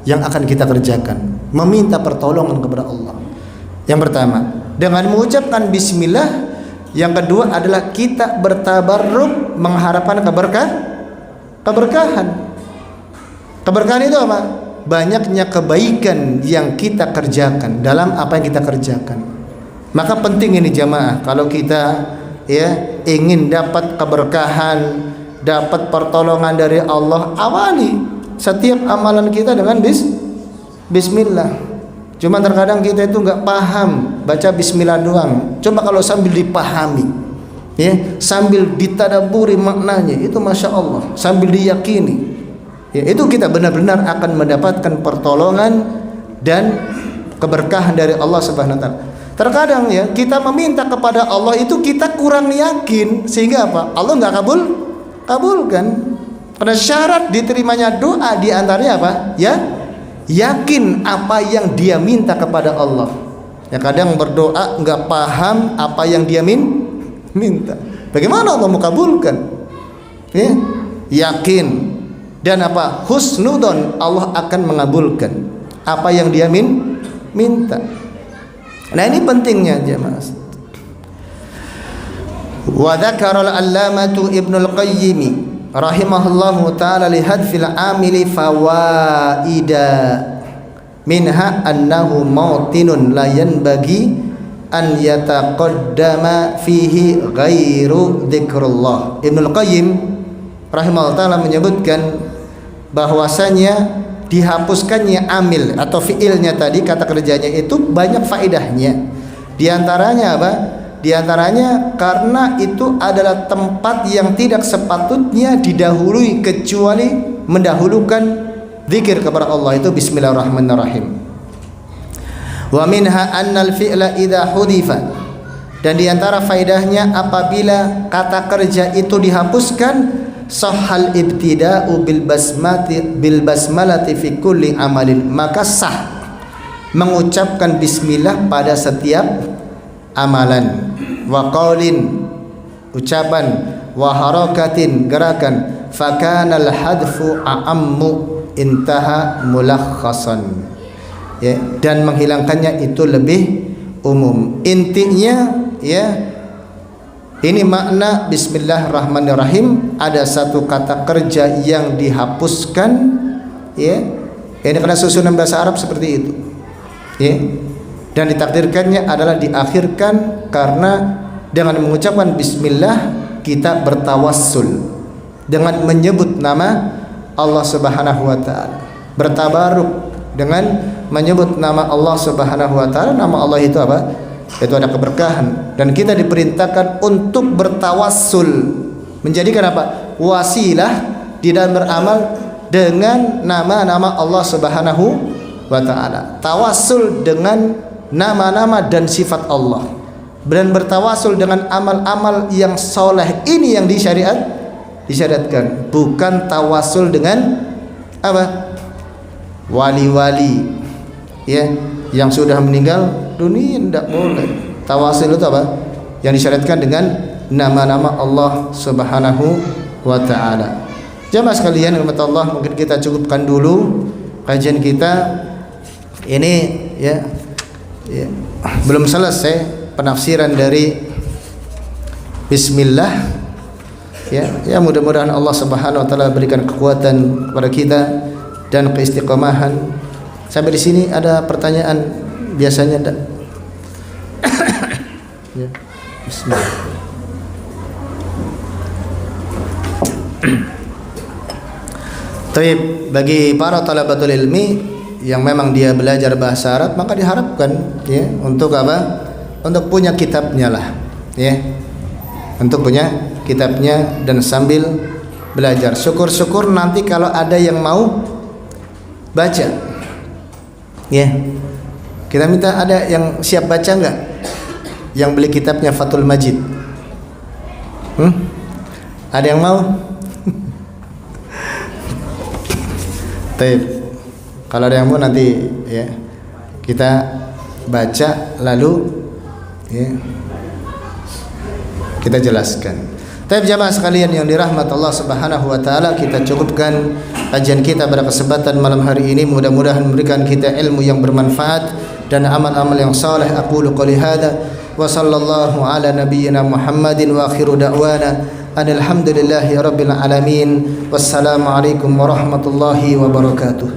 yang akan kita kerjakan. Meminta pertolongan kepada Allah. Yang pertama, dengan mengucapkan bismillah. Yang kedua adalah kita bertabarruk mengharapkan keberkahan. Keberkahan itu apa? Banyaknya kebaikan yang kita kerjakan dalam apa yang kita kerjakan. Maka penting ini jamaah, kalau kita ya ingin dapat keberkahan, dapat pertolongan dari Allah, awali setiap amalan kita dengan bismillah. Cuma terkadang kita itu nggak paham baca bismillah doang. Coba kalau sambil dipahami, ya, sambil ditadaburi maknanya, itu masya Allah, sambil diyakini, ya, itu kita benar-benar akan mendapatkan pertolongan dan keberkahan dari Allah Subhanahu wa taala. Terkadang ya kita meminta kepada Allah itu kita kurang yakin, sehingga apa? Allah nggak kabulkan. Karena syarat diterimanya doa diantaranya apa? Ya, yakin apa yang dia minta kepada Allah. Ya kadang berdoa nggak paham apa yang dia minta. Bagaimana Allah mau kabulkan? Ya, yakin dan apa? Husnudon, Allah akan mengabulkan apa yang dia minta. Nah ini pentingnya jemaah. Wa dzakara al-allamatu Ibnul Qayyim rahimahullahu taala li hadfil amili fawaida minha annahu mautinun la yanbaghi an yataqaddama fihi ghairu dzikrullah. Ibnul Qayyim rahimahullahu taala menyebutkan bahwasanya dihapuskannya amil atau fiilnya tadi, kata kerjanya itu banyak faedahnya. Di antaranya apa? Di antaranya karena itu adalah tempat yang tidak sepatutnya didahului kecuali mendahulukan zikir kepada Allah, itu bismillahirrahmanirrahim. Wa minha annal fi'la idza hudifa, dan di antara faedahnya apabila kata kerja itu dihapuskan, sahhal ibtida'u bil basmalati fi kulli amalin, maka sah mengucapkan bismillah pada setiap amalan. Wa qaulin, ucapan, wa harakatin, gerakan, fakana al hadfu a'ammu intaha mulakhasan, ya, dan menghilangkannya itu lebih umum. Intinya ya, ini makna bismillahirrahmanirrahim, ada satu kata kerja yang dihapuskan, ya. Ini karena susunan bahasa Arab seperti itu, ya. Dan ditakdirkannya adalah diakhirkan karena dengan mengucapkan bismillah kita bertawassul dengan menyebut nama Allah Subhanahu wa taala. Bertabaruk dengan menyebut nama Allah Subhanahu wa taala. Nama Allah itu apa? Itu ada keberkahan, dan kita diperintahkan untuk bertawassul, menjadikan apa? Wasilah di dalam beramal dengan nama-nama Allah Subhanahu wa taala. Tawassul dengan nama-nama dan sifat Allah, dan bertawassul dengan amal-amal yang soleh. Ini yang disyariatkan, bukan tawassul dengan apa? Wali-wali, ya, yang sudah meninggal dunia, tidak boleh. Tawasul itu apa? Yang disyariatkan dengan nama-nama Allah Subhanahu wa taala. Jamaah sekalian rahmat Allah, mungkin kita cukupkan dulu kajian kita ini, ya. Ya, belum selesai penafsiran dari bismillah, ya. Ya, mudah-mudahan Allah Subhanahu wa taala berikan kekuatan kepada kita dan keistiqomahan. Sampai di sini ada pertanyaan biasanya enggak? Ya. Bismillah. Taib, bagi para talabatul ilmi yang memang dia belajar bahasa Arab, maka diharapkan ya untuk apa? Untuk punya kitabnya lah, ya. untuk punya kitabnya dan sambil belajar. Syukur-syukur nanti kalau ada yang mau baca, ya. Kita minta ada yang siap baca enggak? Yang beli kitabnya Fathul Majid. Ada yang mau? Baik. Kalau ada yang mau nanti ya kita baca lalu ya kita jelaskan. Tapi jamaah sekalian yang dirahmati Allah Subhanahu wa taala, kita cukupkan kajian kita pada kesempatan malam hari ini. Mudah-mudahan memberikan kita ilmu yang bermanfaat dan amal-amal yang saleh. Aqulu qouli hadza wa sallallahu ala nabiyyina Muhammadin wa akhiru da'wana alhamdulillahi rabbil alamin. Wassalamu alaikum warahmatullahi wabarakatuh.